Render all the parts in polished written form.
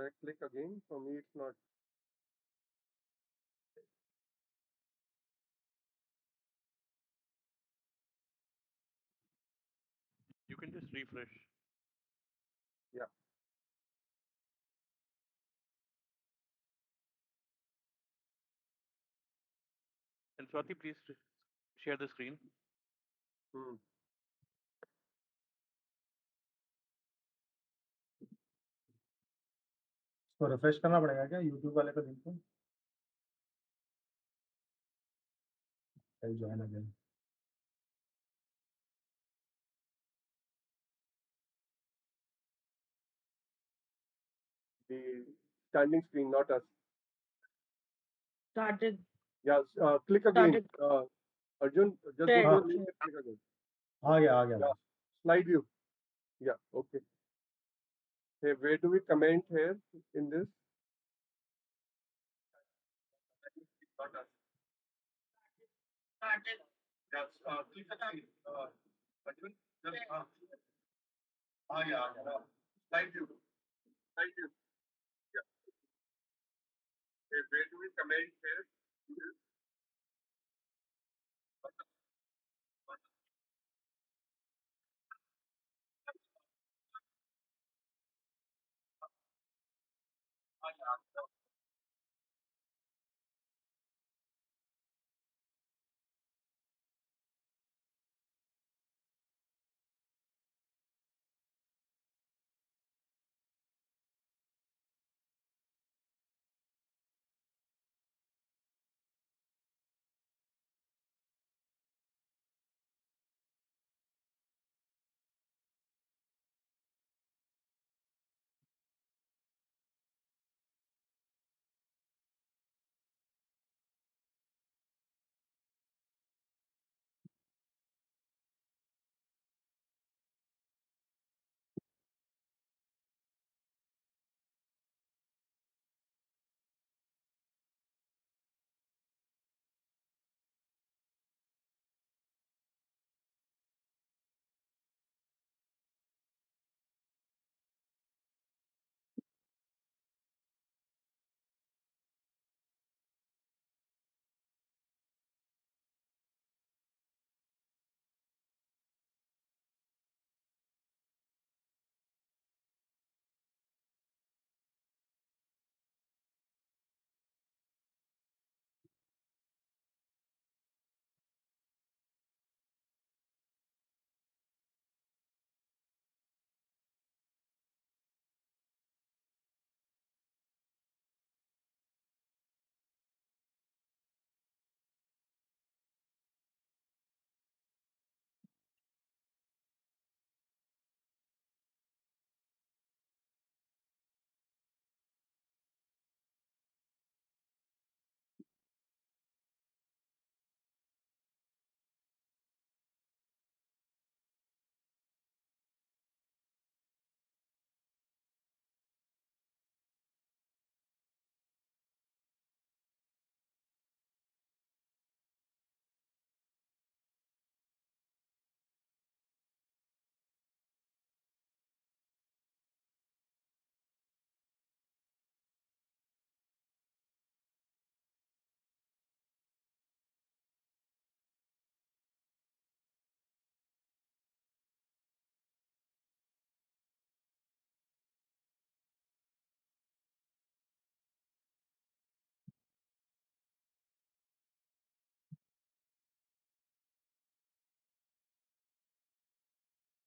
I click again? For me, it's not. You can just refresh. Yeah. And Swati, please share the screen. Hmm. इसको refresh करना पड़ेगा क्या YouTube वाले को link को? Join again. The standing screen, not us. Started. Yeah. Click again. Started. Arjun, just go Shared. to the link and click again. आ गया Yeah. Slide view. Yeah. Okay. Hey, where do we comment here in this? Not us. Started. Yes. Click again. Arjun, just yeah. Slide view. Slide view. Yeah. Hey, where do we comment here? In this? Yeah.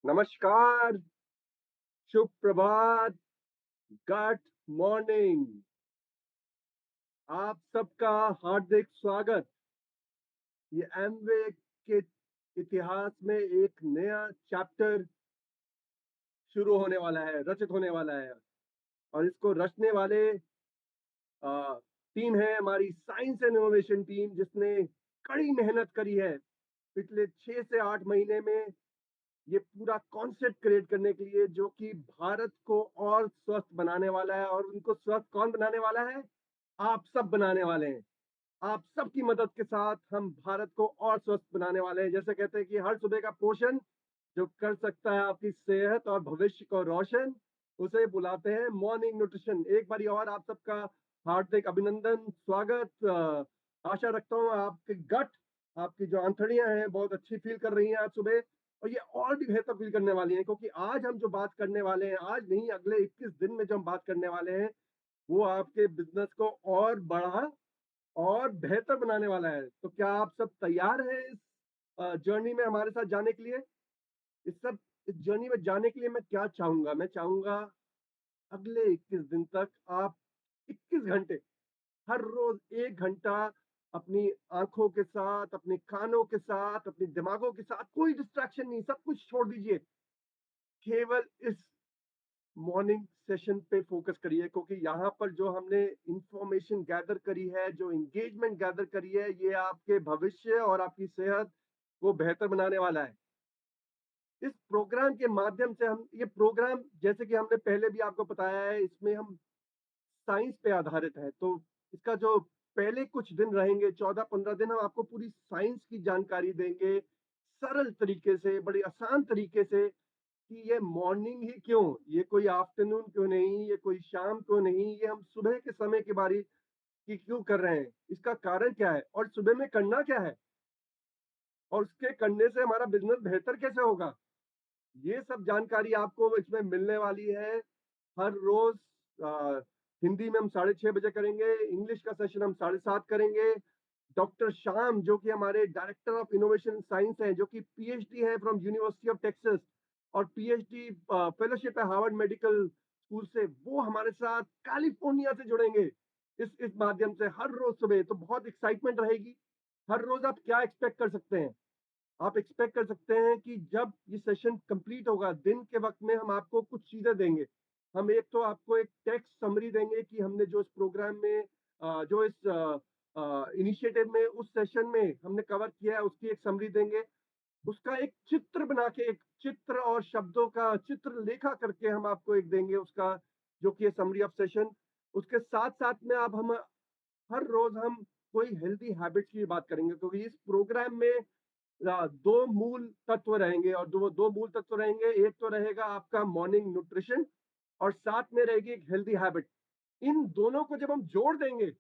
नमस्कार, शुभ प्रभात, good morning. आप सबका हार्दिक स्वागत। ये Amway के इतिहास में एक नया चैप्टर शुरू होने वाला है, रचित होने वाला है, और इसको रचने वाले टीम है हमारी साइंस एंड इनोवेशन टीम, जिसने कड़ी मेहनत करी है पिछले 6 से 8 महीने में ये पूरा कॉन्सेप्ट क्रिएट करने के लिए, जो कि भारत को और स्वस्थ बनाने वाला है। और उनको स्वस्थ कौन बनाने वाला है? आप सब बनाने वाले हैं। आप सबकी मदद के साथ हम भारत को और स्वस्थ बनाने वाले हैं। जैसे कहते हैं कि हर सुबह का पोषण जो कर सकता है आपकी सेहत और भविष्य को रोशन, उसे बुलाते हैं मॉर्निंग न्यूट्रिशन। एक बारी और आप सबका हार्दिक अभिनंदन, स्वागत। आशा रखता हूँ आपके गट, आपकी जो आंतड़ियां हैं बहुत अच्छी फील कर रही हैं आज सुबह, और ये और भी बेहतर फील करने वाली हैं, क्योंकि आज हम जो बात करने वाले हैं, आज नहीं अगले 21 दिन में जो हम बात करने वाले हैं, वो आपके बिजनेस को और बड़ा और बेहतर बनाने वाला है। तो क्या आप सब तैयार हैं इस जर्नी में हमारे साथ जाने के लिए? इस जर्नी में जाने के लिए मैं क्या चाहूंगा, मैं चाहूंगा अगले 21 दिन तक आप 21 घंटे, हर रोज 1 घंटा अपनी आंखों के साथ, अपने कानों के साथ, अपने दिमागों के साथ, कोई डिस्ट्रैक्शन नहीं, सब कुछ छोड़ दीजिए, केवल इस मॉर्निंग सेशन पे फोकस करिए, क्योंकि यहाँ पर जो हमने इंफॉर्मेशन गैदर करी है, जो एंगेजमेंट गैदर करी है, ये आपके भविष्य और आपकी सेहत को बेहतर बनाने वाला है। इस प्रोग्राम के माध्यम से हम ये प्रोग्राम, जैसे कि हमने पहले भी आपको बताया है, इसमें हम साइंस पे आधारित है। तो इसका जो पहले कुछ दिन रहेंगे, 14-15 दिन, हम आपको पूरी साइंस की जानकारी देंगे, सरल तरीके से, बड़े आसान तरीके से, कि ये मॉर्निंग ही क्यों, ये कोई आफ्टरनून क्यों नहीं, ये कोई शाम क्यों नहीं, ये हम सुबह के समय की बारी की क्यों कर रहे हैं, इसका कारण क्या है, और सुबह में करना क्या है, और उसके करने से हमारा बिजनेस बेहतर कैसे होगा। ये सब जानकारी आपको इसमें मिलने वाली है। हर रोज अ, हिंदी में हम 6:30 बजे करेंगे, इंग्लिश का सेशन हम 7:30 करेंगे। डॉक्टर श्याम, जो कि हमारे डायरेक्टर ऑफ इनोवेशन साइंस हैं, जो कि पीएचडी है फ्रॉम यूनिवर्सिटी ऑफ टेक्सास, और पीएचडी फेलोशिप है हार्वर्ड मेडिकल स्कूल से, वो हमारे साथ कैलिफोर्निया से जुड़ेंगे इस माध्यम से हर रोज सुबह। तो बहुत एक्साइटमेंट रहेगी। हर रोज आप क्या एक्सपेक्ट कर सकते हैं? आप एक्सपेक्ट कर सकते हैं कि जब ये सेशन कंप्लीट होगा, दिन के वक्त में हम आपको कुछ चीजें देंगे। हम एक तो आपको एक टेक्स्ट समरी देंगे कि हमने जो इस प्रोग्राम में जो इस इनिशिएटिव में, उस सेशन में हमने कवर किया है, उसकी एक समरी देंगे। उसका एक चित्र बना के, एक चित्र और शब्दों का चित्र लेखा करके हम आपको एक देंगे उसका, जो कि समरी ऑफ सेशन। उसके साथ साथ में आप हम हर रोज हम कोई हेल्दी हैबिट्स की बात करेंगे, क्योंकि इस प्रोग्राम में दो मूल तत्व रहेंगे, और दो मूल तत्व रहेंगे। एक तो रहेगा आपका मॉर्निंग न्यूट्रिशन, और साथ में रहेगी एक हेल्दी हैबिट। इन दोनों को जब हम जोड़ देंगे,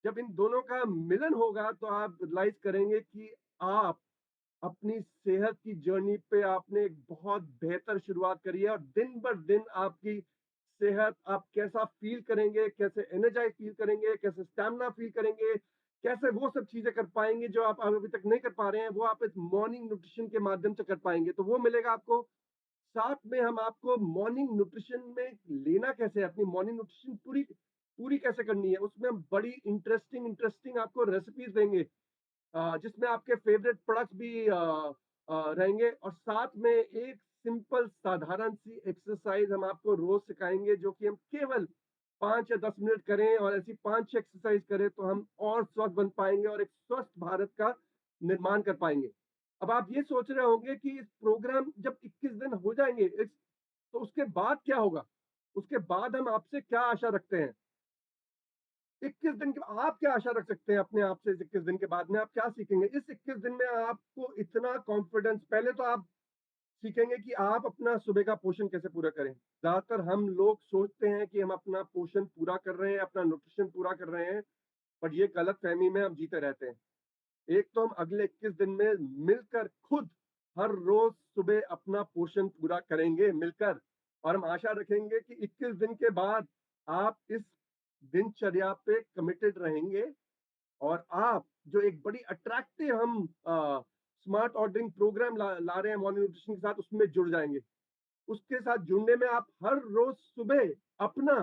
जब इन दोनों का मिलन होगा, तो आप रियलाइज करेंगे कि आप अपनी सेहत की जर्नी पे आपने एक बहुत बेहतर शुरुआत करी है, और दिन ब दिन आपकी सेहत, आप कैसा फील करेंगे, कैसे एनर्जाइज फील करेंगे, कैसे स्टैमिना फील करेंगे, कैसे वो सब चीजें कर पाएंगे जो आप अभी तक नहीं कर पा रहे हैं, वो आप इस मॉर्निंग न्यूट्रिशन के माध्यम से कर पाएंगे। तो वो मिलेगा आपको। साथ में हम आपको मॉर्निंग न्यूट्रिशन में लेना कैसे है, अपनी मॉर्निंग न्यूट्रिशन पूरी पूरी कैसे करनी है, उसमें हम बड़ी इंटरेस्टिंग इंटरेस्टिंग आपको रेसिपीज देंगे, जिसमें आपके फेवरेट प्रोडक्ट्स भी रहेंगे, और साथ में एक सिंपल साधारण सी एक्सरसाइज हम आपको रोज सिखाएंगे, जो कि हम केवल 5 या 10 मिनट करें, और ऐसी 5-6 एक्सरसाइज करें तो हम और स्वस्थ बन पाएंगे, और एक स्वस्थ भारत का निर्माण कर पाएंगे। अब आप ये सोच रहे होंगे कि इस प्रोग्राम जब 21 दिन हो जाएंगे तो उसके बाद क्या होगा, उसके बाद हम आपसे क्या आशा रखते हैं? 21 दिन के आप क्या आशा रख सकते हैं अपने आप से? इस 21 दिन के बाद में आप क्या सीखेंगे? इस 21 दिन में आपको इतना कॉन्फिडेंस, पहले तो आप सीखेंगे कि आप अपना सुबह का पोषण कैसे पूरा करें। ज्यादातर हम लोग सोचते हैं कि हम अपना पोषण पूरा कर रहे हैं, अपना न्यूट्रिशन पूरा कर रहे हैं, पर ये गलत फहमी में हम जीते रहते हैं। एक तो हम अगले 21 दिन में मिलकर खुद हर रोज सुबह अपना पोषण पूरा करेंगे मिलकर, और हम आशा रखेंगे कि 21 दिन के बाद आप इस दिनचर्या पे कमिटेड रहेंगे, और आप जो एक बड़ी अट्रैक्टिव हम स्मार्ट ऑर्डरिंग प्रोग्राम ला रहे हैं मॉर्निंग न्यूट्रिशन के साथ, उसमें जुड़ जाएंगे। उसके साथ जुड़ने में आप हर रोज सुबह अपना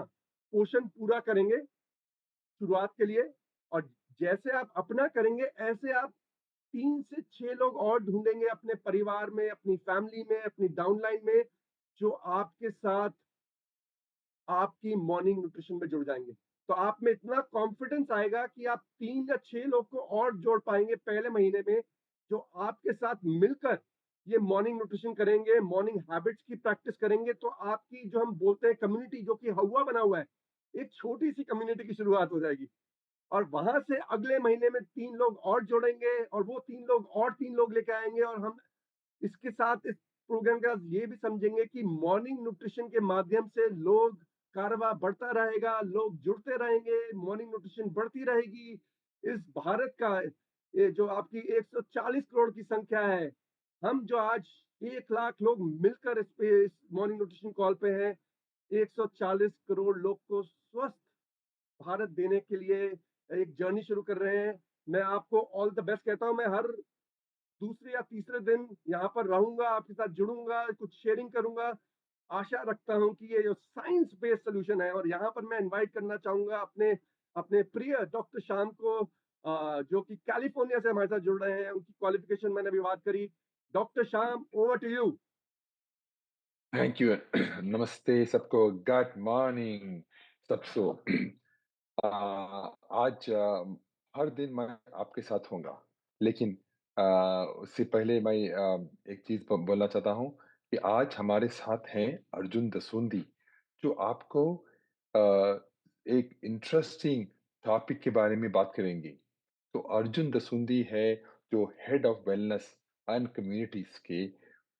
पोषण पूरा करेंगे शुरुआत के लिए, और जैसे आप अपना करेंगे, ऐसे आप 3 से 6 लोग और ढूंढेंगे अपने परिवार में, अपनी फैमिली में, अपनी डाउनलाइन में, जो आपके साथ आपकी मॉर्निंग न्यूट्रिशन में जुड़ जाएंगे। तो आप में इतना कॉन्फिडेंस आएगा कि आप 3 या 6 लोग को और जोड़ पाएंगे पहले महीने में, जो आपके साथ मिलकर ये मॉर्निंग न्यूट्रिशन करेंगे, मॉर्निंग हैबिट्स की प्रैक्टिस करेंगे। तो आपकी जो हम बोलते हैं कम्युनिटी, जो कि हवा बना हुआ है, एक छोटी सी कम्युनिटी की शुरुआत हो जाएगी, और वहां से अगले महीने में 3 लोग और जोड़ेंगे, और वो 3 लोग और 3 लोग लेके आएंगे, और हम इसके साथ इस प्रोग्राम के साथ ये भी समझेंगे कि मॉर्निंग न्यूट्रिशन के माध्यम से लोग कारवा बढ़ता रहेगा, लोग जुड़ते रहेंगे, मॉर्निंग न्यूट्रिशन बढ़ती रहेगी। इस भारत का ये जो आपकी 140 करोड़ की संख्या है, हम जो आज 1 लाख लोग मिलकर इस मॉर्निंग न्यूट्रिशन कॉल पे हैं, 140 करोड़ लोग को स्वस्थ भारत देने के लिए एक जर्नी शुरू कर रहे हैं। मैं आपको ऑल द बेस्ट कहता हूँ। मैं हर दूसरे या तीसरे दिन यहाँ पर रहूँगा, आपके साथ जुड़ूँगा, कुछ शेयरिंग करूँगा। आशा रखता हूँ कि ये जो साइंस बेस्ड सॉल्यूशन है, और यहाँ पर मैं इनवाइट करना चाहूँगा अपने अपने प्रिय डॉक्टर श्याम को, जो कि कैलिफ़ोर्निया से हमारे साथ जुड़ रहे हैं। उनकी क्वालिफ़िकेशन मैंने अभी बात करी। Doctor Shyam, over to you. Thank you. नमस्ते सबको, गुड मॉर्निंग सबको। आ, आज हर दिन मैं आपके साथ होऊंगा, लेकिन उससे पहले मैं एक चीज बोलना चाहता हूँ कि आज हमारे साथ हैं अर्जुन दसोंदी, जो आपको आ, एक इंटरेस्टिंग टॉपिक के बारे में बात करेंगे। तो अर्जुन दसुंदी है जो head of wellness and communities के,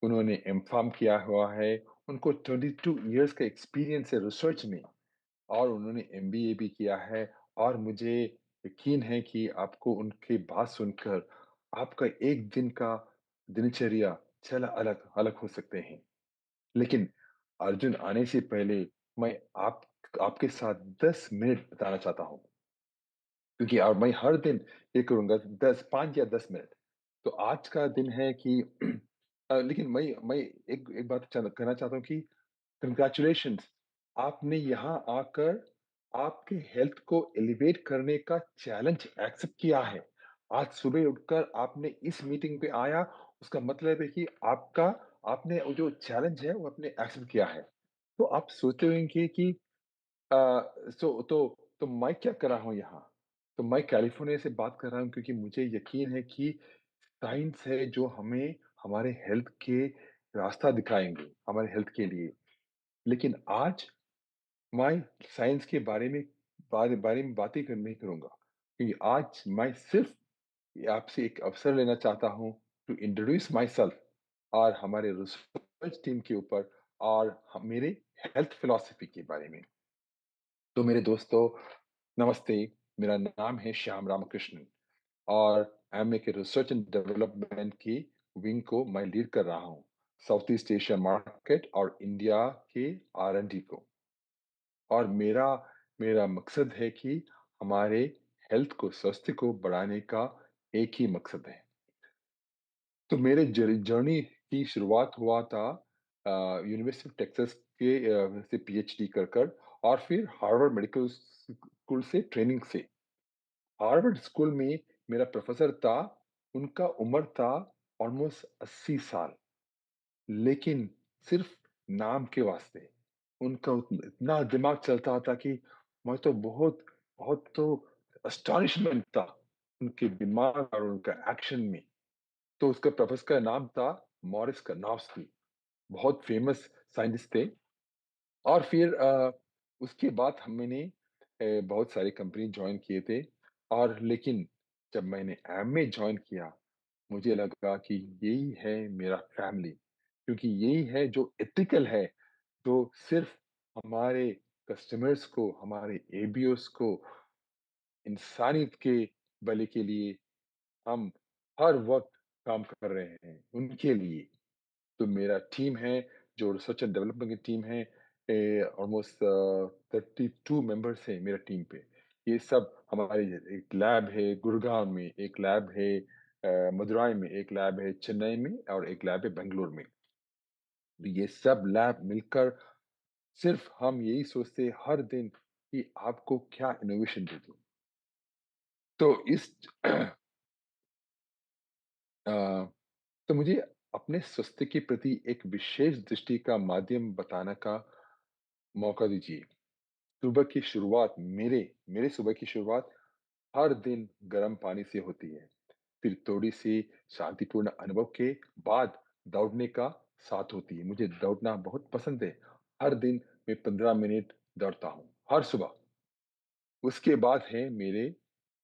उन्होंने एमफार्म किया हुआ है। उनको 22 इयर्स का एक्सपीरियंस है रिसर्च में, और उन्होंने एमबीए भी किया है। और मुझे यकीन है कि आपको उनकी बात सुनकर आपका एक दिन का दिनचर्या चला अलग अलग हो सकते हैं। लेकिन अर्जुन आने से पहले मैं आपके साथ 10 मिनट बताना चाहता हूँ, क्योंकि और मैं हर दिन ये करूँगा 5 या 10 मिनट। तो आज का दिन है कि लेकिन मैं एक बात कहना चाहता हूँ कि कंग्रेचुलेशंस, आपने यहाँ आकर आपके हेल्थ को एलिवेट करने का चैलेंज एक्सेप्ट किया है। आज सुबह उठकर आपने इस मीटिंग पे आया, उसका मतलब है कि आपने वो जो चैलेंज है वो आपने एक्सेप्ट किया है। तो आप सोचते होंगे कि अ, तो मैं क्या कर रहा हूँ यहाँ? तो मैं कैलिफ़ोर्निया से बात कर रहा हूँ, क्योंकि मुझे यकीन है कि साइंस है जो हमें हमारे हेल्थ के रास्ता दिखाएँगे, हमारे हेल्थ के लिए। लेकिन आज मैं साइंस के बारे में बातें नहीं करूँगा, क्योंकि आज मैं सिर्फ़ आपसे एक अवसर लेना चाहता हूँ टू इंट्रोड्यूस माय सेल्फ और हमारे रिसर्च टीम के ऊपर, और मेरे हेल्थ फिलॉसफी के बारे में। तो मेरे दोस्तों, नमस्ते। मेरा नाम है श्याम रामकृष्णन, और एमए के रिसर्च एंड डेवलपमेंट की विंग को मैं लीड कर रहा हूँ, साउथ ईस्ट एशिया मार्केट और इंडिया के आर&डी को। और मेरा मेरा मकसद है कि हमारे हेल्थ को, स्वास्थ्य को बढ़ाने का एक ही मकसद है। तो मेरे जर्नी की शुरुआत हुआ था यूनिवर्सिटी ऑफ टेक्सास के से पीएचडी कर और फिर हार्वर्ड मेडिकल स्कूल से ट्रेनिंग से। हार्वर्ड स्कूल में मेरा प्रोफेसर था, उनका उम्र था ऑलमोस्ट 80 साल, लेकिन सिर्फ नाम के वास्ते उनका इतना दिमाग चलता था कि मैं तो बहुत बहुत तो अस्टॉनिशमेंट था उनके दिमाग और उनका एक्शन में। तो उसका प्रोफेसर का नाम था मॉरिस कर्नौस्की, बहुत फेमस साइंटिस्ट थे। और फिर उसके बाद मैंने बहुत सारी कंपनी जॉइन किए थे। और लेकिन जब मैंने एमए जॉइन किया, मुझे लगा कि यही है मेरा फैमिली, क्योंकि यही है जो एथिकल है, जो सिर्फ हमारे कस्टमर्स को, हमारे एबीओस को, इंसानियत के भले के लिए हम हर वक्त काम कर रहे हैं उनके लिए। तो मेरा टीम है जो रिसर्च एंड डेवलपमेंट की टीम है, ऑलमोस्ट 32 मेंबर्स हैं मेरा टीम पे। ये सब हमारे, एक लैब है गुड़गांव में, एक लैब है मदुरई में, एक लैब है चेन्नई में, और एक लैब है बेंगलोर में। तो ये सब लैब मिलकर सिर्फ हम यही सोचते हैं हर दिन कि आपको क्या इनोवेशन दे दूं। तो इस अ, तो मुझे अपने स्वास्थ्य के प्रति एक विशेष दृष्टि का माध्यम बताने का मौका दीजिए। सुबह की शुरुआत मेरे मेरे सुबह की शुरुआत हर दिन गर्म पानी से होती है। फिर थोड़ी सी शांतिपूर्ण अनुभव के बाद दौड़ने का साथ होती है। मुझे दौड़ना बहुत पसंद है। हर दिन मैं 15 मिनट दौड़ता हूँ, हर सुबह। उसके बाद है मेरे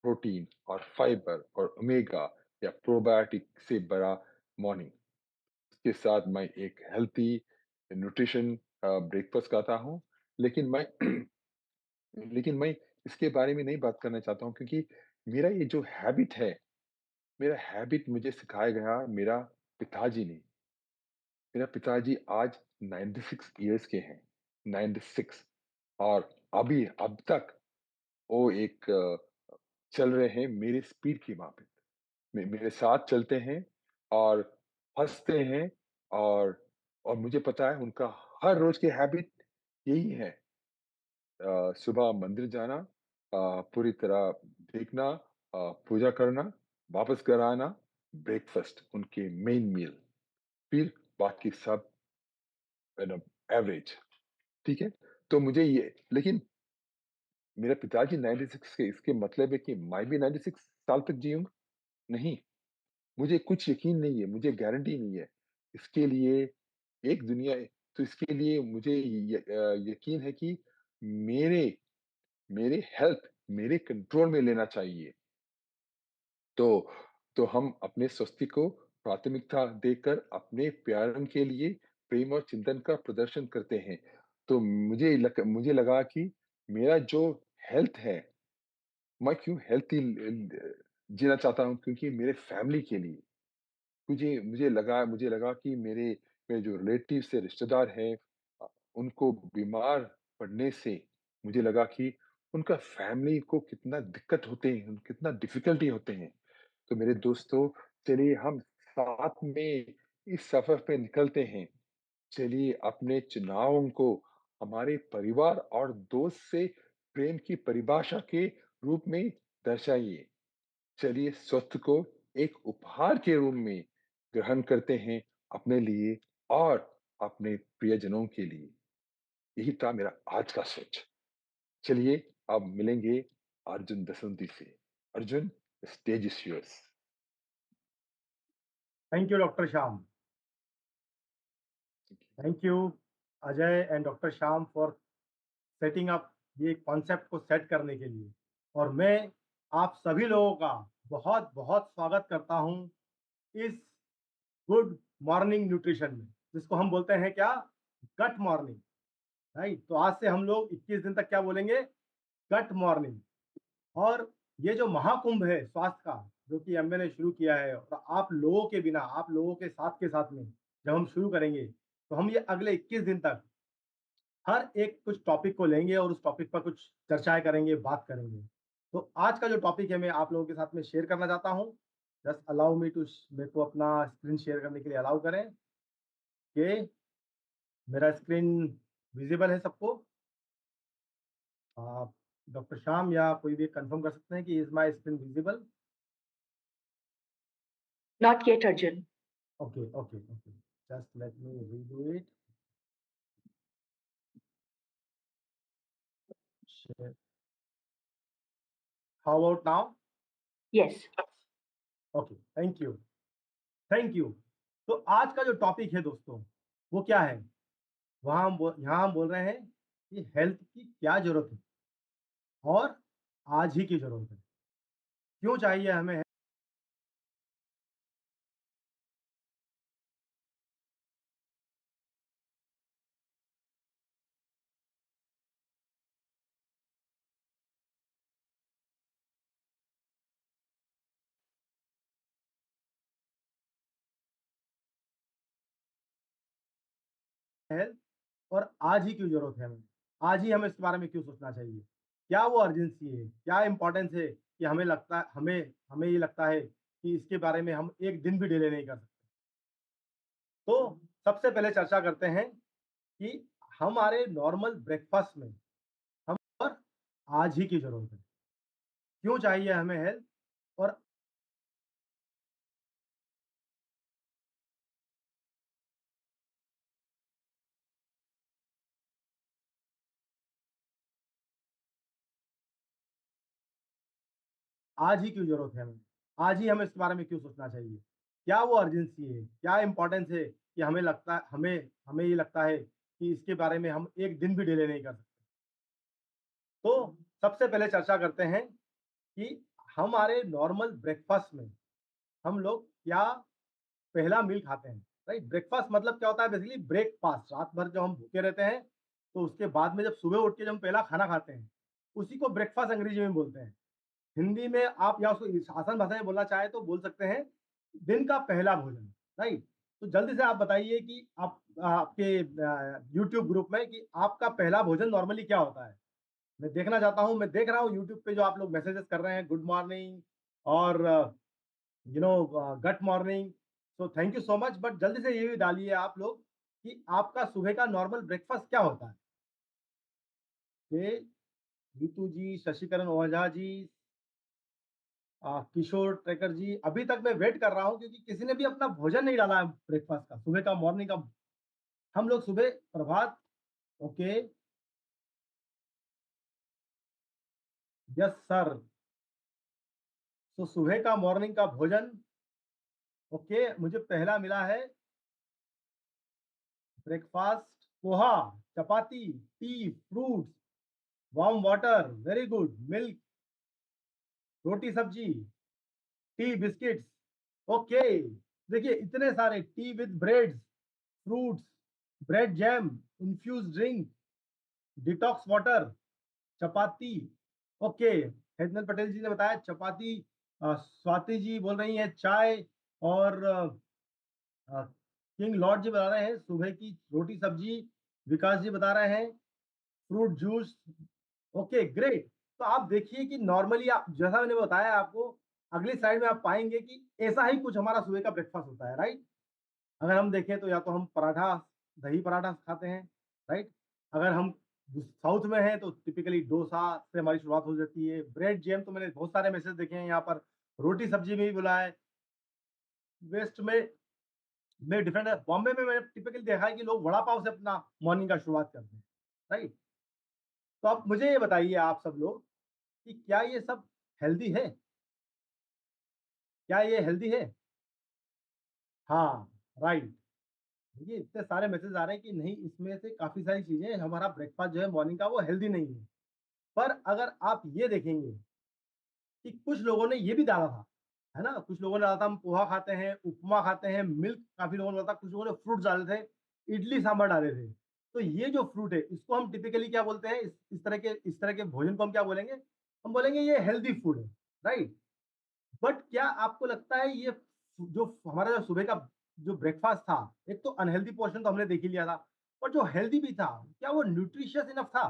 प्रोटीन और फाइबर और ओमेगा या प्रोबायोटिक से बड़ा मॉर्निंग। इसके साथ मैं एक हेल्थी न्यूट्रिशन ब्रेकफ़ास्ट खाता हूँ। लेकिन मैं लेकिन मैं इसके बारे में नहीं बात करना चाहता हूँ क्योंकि मेरा ये जो हैबिट है, मेरा हैबिट मुझे सिखाया गया मेरा पिताजी ने। मेरा पिताजी आज 96 इयर्स के हैं, 96 और अब तक वो एक चल रहे हैं मेरे स्पीड की माफ़िक। मेरे साथ चलते हैं और हँसते हैं और मुझे पता है उनका हर रोज़ की हैबिट यही है सुबह मंदिर जाना पूरी तरह देखना पूजा करना, वापस घर आना, ब्रेकफ़ास्ट उनके मेन मील, फिर बाकी सब यू नो एवरेज, ठीक है? तो मुझे ये लेकिन मेरा पिताजी 96 के इसके मतलब है कि मैं भी 96 साल तक जीऊँगा? नहीं, मुझे कुछ यकीन नहीं है, मुझे गारंटी नहीं है। इसके लिए एक दुनिया है, तो इसके लिए मुझे यकीन है कि मेरे मेरे हेल्थ मेरे कंट्रोल में लेना चाहिए। तो हम अपने स्वास्थ्य को प्राथमिकता देकर अपने प्यारन के लिए प्रेम और चिंतन का प्रदर्शन करते हैं। तो मुझे लगा कि मेरा जो हेल्थ है, मैं क्यों हेल्थी जीना चाहता हूँ क्योंकि मेरे फैमिली के लिए। मुझे लगा कि मेरे जो रिलेटिव्स है, रिश्तेदार हैं उनको बीमार पड़ने से मुझे लगा कि उनका फैमिली को कितना दिक्कत होते हैं, कितना डिफ़िकल्टी होते हैं। तो मेरे दोस्तों, चलिए हम साथ में इस सफ़र पे निकलते हैं। चलिए अपने चुनावों को हमारे परिवार और दोस्त से प्रेम की परिभाषा के रूप में दर्शाइए। चलिए स्वस्थ को एक उपहार के रूप में ग्रहण करते हैं अपने लिए और अपने प्रियजनों के लिए। यही था मेरा आज का सोच। चलिए अब मिलेंगे अर्जुन दसंती से। Arjun, stage is yours. Thank you doctor Shyam. Thank you Ajay and doctor Shyam for setting up ये कॉन्सेप्ट को सेट करने के लिए। और मैं आप सभी लोगों का बहुत बहुत स्वागत करता हूं इस गुड मॉर्निंग न्यूट्रिशन में, जिसको हम बोलते हैं क्या, गट मॉर्निंग। राइट, तो आज से हम लोग 21 दिन तक क्या बोलेंगे, गट मॉर्निंग। और ये जो महाकुंभ है स्वास्थ्य का, जो कि एमवे ने शुरू किया है, और आप लोगों के बिना, आप लोगों के साथ में जब हम शुरू करेंगे, तो हम ये अगले 21 दिन तक हर एक कुछ टॉपिक को लेंगे और उस टॉपिक पर कुछ चर्चाएं करेंगे, बात करेंगे। तो आज का जो टॉपिक है मैं आप लोगों के साथ में शेयर करना चाहता हूँ। जस्ट अलाउ मी टू, मेरे को अपना स्क्रीन शेयर करने के लिए अलाउ करें कि मेरा स्क्रीन विजिबल है सबको। आप डॉक्टर श्याम या कोई भी कंफर्म कर सकते हैं कि is my screen visible? Not yet, Arjun. Okay okay okay, just let me redo it. How about now? Yes. Okay, thank you, thank you. तो आज का जो टॉपिक है दोस्तों, वो क्या है? यहाँ हम बोल रहे हैं कि हेल्थ की क्या जरूरत है और आज ही की जरूरत है। क्यों चाहिए हमें हेल्थ, और आज ही क्यों जरूरत है हमें? आज ही हमें इसके बारे में क्यों सोचना चाहिए? क्या वो अर्जेंसी है, क्या इंपॉर्टेंस है कि हमें ये लगता है कि इसके बारे में हम एक दिन भी डिले नहीं कर सकते? तो सबसे पहले चर्चा करते हैं कि हमारे नॉर्मल ब्रेकफास्ट में हम और आज ही की जरूरत है। क्यों चाहिए हमें हेल्थ और आज ही क्यों जरूरत है हमें? आज ही हमें इसके बारे में क्यों सोचना चाहिए? क्या वो अर्जेंसी है, क्या इंपॉर्टेंस है कि हमें ये लगता है कि इसके बारे में हम एक दिन भी डिले नहीं कर सकते? तो सबसे पहले चर्चा करते हैं कि हमारे नॉर्मल ब्रेकफास्ट में हम लोग क्या पहला मील खाते हैं, राइट। ब्रेकफास्ट मतलब क्या होता है? बेसिकली ब्रेकफास्ट, रात भर जब हम भूखे रहते हैं तो उसके बाद में जब सुबह उठ के जब हम पहला खाना खाते हैं, उसी को ब्रेकफास्ट अंग्रेजी में बोलते हैं। हिंदी में आप या उसको आसान भाषा में बोलना चाहे तो बोल सकते हैं दिन का पहला भोजन, राइट। तो जल्दी से आप बताइए कि आप आपके यूट्यूब ग्रुप में कि आपका पहला भोजन नॉर्मली क्या होता है? मैं देखना चाहता हूँ, मैं देख रहा हूँ यूट्यूब पे जो आप लोग मैसेजेस कर रहे हैं, गुड मॉर्निंग और good morning. So thank you so much, but जल्दी से ये भी डालिए आप लोग कि आपका सुबह का नॉर्मल ब्रेकफास्ट क्या होता है? ये रीतू जी, शशिकरण ओझा जी, किशोर ट्रेकर जी, अभी तक मैं वेट कर रहा हूँ क्योंकि किसी ने भी अपना भोजन नहीं डाला है ब्रेकफास्ट का, सुबह का, मॉर्निंग का। हम लोग सुबह प्रभात, ओके, यस सर। तो सुबह का मॉर्निंग का भोजन, ओके, मुझे पहला मिला है breakfast poha, chapati, tea, fruits, warm water, very good, milk, roti sabzi, tea, biscuits, okay. देखिए इतने सारे tea with breads, fruits, bread jam, infuse drink, detox water, chapati, okay. Hetal Patel ji ने बताया चपाती, स्वाति जी बोल रही हैं चाय, और किंग लॉर्ड जी बता रहे हैं सुबह की रोटी सब्जी, विकास जी बता रहे हैं फ्रूट जूस, ओके ग्रेट। तो आप देखिए कि नॉर्मली आप जैसा मैंने बताया आपको, अगली साइड में आप पाएंगे कि ऐसा ही कुछ हमारा सुबह का ब्रेकफास्ट होता है, राइट। अगर हम देखें तो या तो हम पराठा, दही पराठा खाते हैं, राइट। अगर हम साउथ में हैं तो टिपिकली डोसा से हमारी शुरुआत हो जाती है। ब्रेड जैम तो मैंने बहुत सारे मैसेज देखे हैं यहाँ पर, रोटी सब्जी में भी बुला है। वेस्ट में डिफरेंट है, बॉम्बे में मैंने टिपिकली देखा है कि लोग वड़ा पाव से अपना मॉर्निंग का शुरुआत करते हैं, राइट। तो आप मुझे ये बताइए आप सब लोग कि क्या ये सब हेल्दी है? क्या ये हेल्दी है? हाँ, राइट। देखिए इतने सारे मैसेज आ रहे हैं कि नहीं, इसमें से काफ़ी सारी चीज़ें, हमारा ब्रेकफ़ास्ट जो है मॉर्निंग का वो हेल्दी नहीं है। पर अगर आप ये देखेंगे कि कुछ लोगों ने ये भी डाला था, है ना? कुछ लोगों ने डाला था हम पोहा खाते हैं, उपमा खाते हैं, मिल्क काफ़ी लोगों ने डाला था, कुछ लोगों ने फ्रूट्स डाले थे, इडली सांभर डाले थे। तो ये जो फ्रूट है इसको हम टिपिकली क्या बोलते हैं? इस तरह के भोजन को हम क्या बोलेंगे? हम बोलेंगे ये हेल्दी फूड है, राइट? बट क्या आपको लगता है ये जो हमारा जो सुबह का जो ब्रेकफास्ट था, एक तो अनहेल्दी पोर्शन तो हमने देख ही लिया था, और जो हेल्दी भी था, क्या वो न्यूट्रिशियस इनफ था?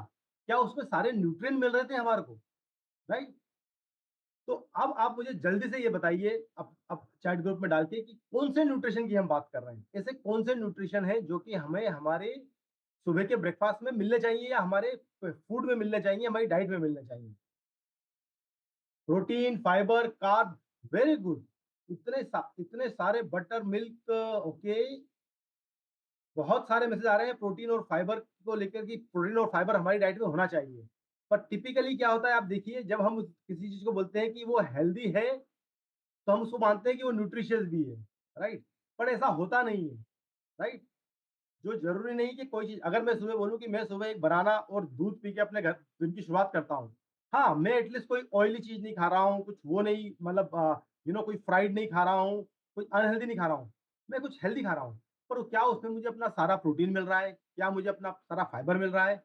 क्या उसमें सारे न्यूट्रिएंट मिल रहे थे हमारे को, राइट? तो अब आप मुझे जल्दी से ये बताइए, अब चैट ग्रुप में डाल के, कि कौन से न्यूट्रिशन की हम बात कर रहे हैं? ऐसे कौन से न्यूट्रिशन है जो कि हमें हमारे सुबह के ब्रेकफास्ट में मिलने चाहिए, या हमारे फूड में मिलने चाहिए, हमारी डाइट में मिलने चाहिए? Protein, fibre, carb, very good. इतने सारे बटर मिल्क, ओके। बहुत सारे मैसेज आ रहे हैं प्रोटीन और फाइबर को लेकर, कि प्रोटीन और फाइबर हमारी डाइट में होना चाहिए। पर टिपिकली क्या होता है, आप देखिए, जब हम किसी चीज़ को बोलते हैं कि वो हेल्दी है, तो हम उसको मानते हैं कि वो न्यूट्रिशियस भी है, राइट? पर ऐसा होता नहीं है, राइट? जो ज़रूरी नहीं कि कोई चीज़, अगर मैं सुबह बोलूँ कि मैं सुबह एक बनाना और दूध पी के अपने घर दिन की शुरुआत करता हूँ। हाँ, मैं एटलीस्ट कोई ऑयली चीज़ नहीं खा रहा हूँ, कुछ वो नहीं, मतलब कोई फ्राइड नहीं खा रहा हूँ, कोई अनहेल्दी नहीं खा रहा हूँ। मैं कुछ हेल्दी खा रहा हूँ, पर क्या उसमें मुझे अपना सारा प्रोटीन मिल रहा है? क्या मुझे अपना सारा फाइबर मिल रहा है?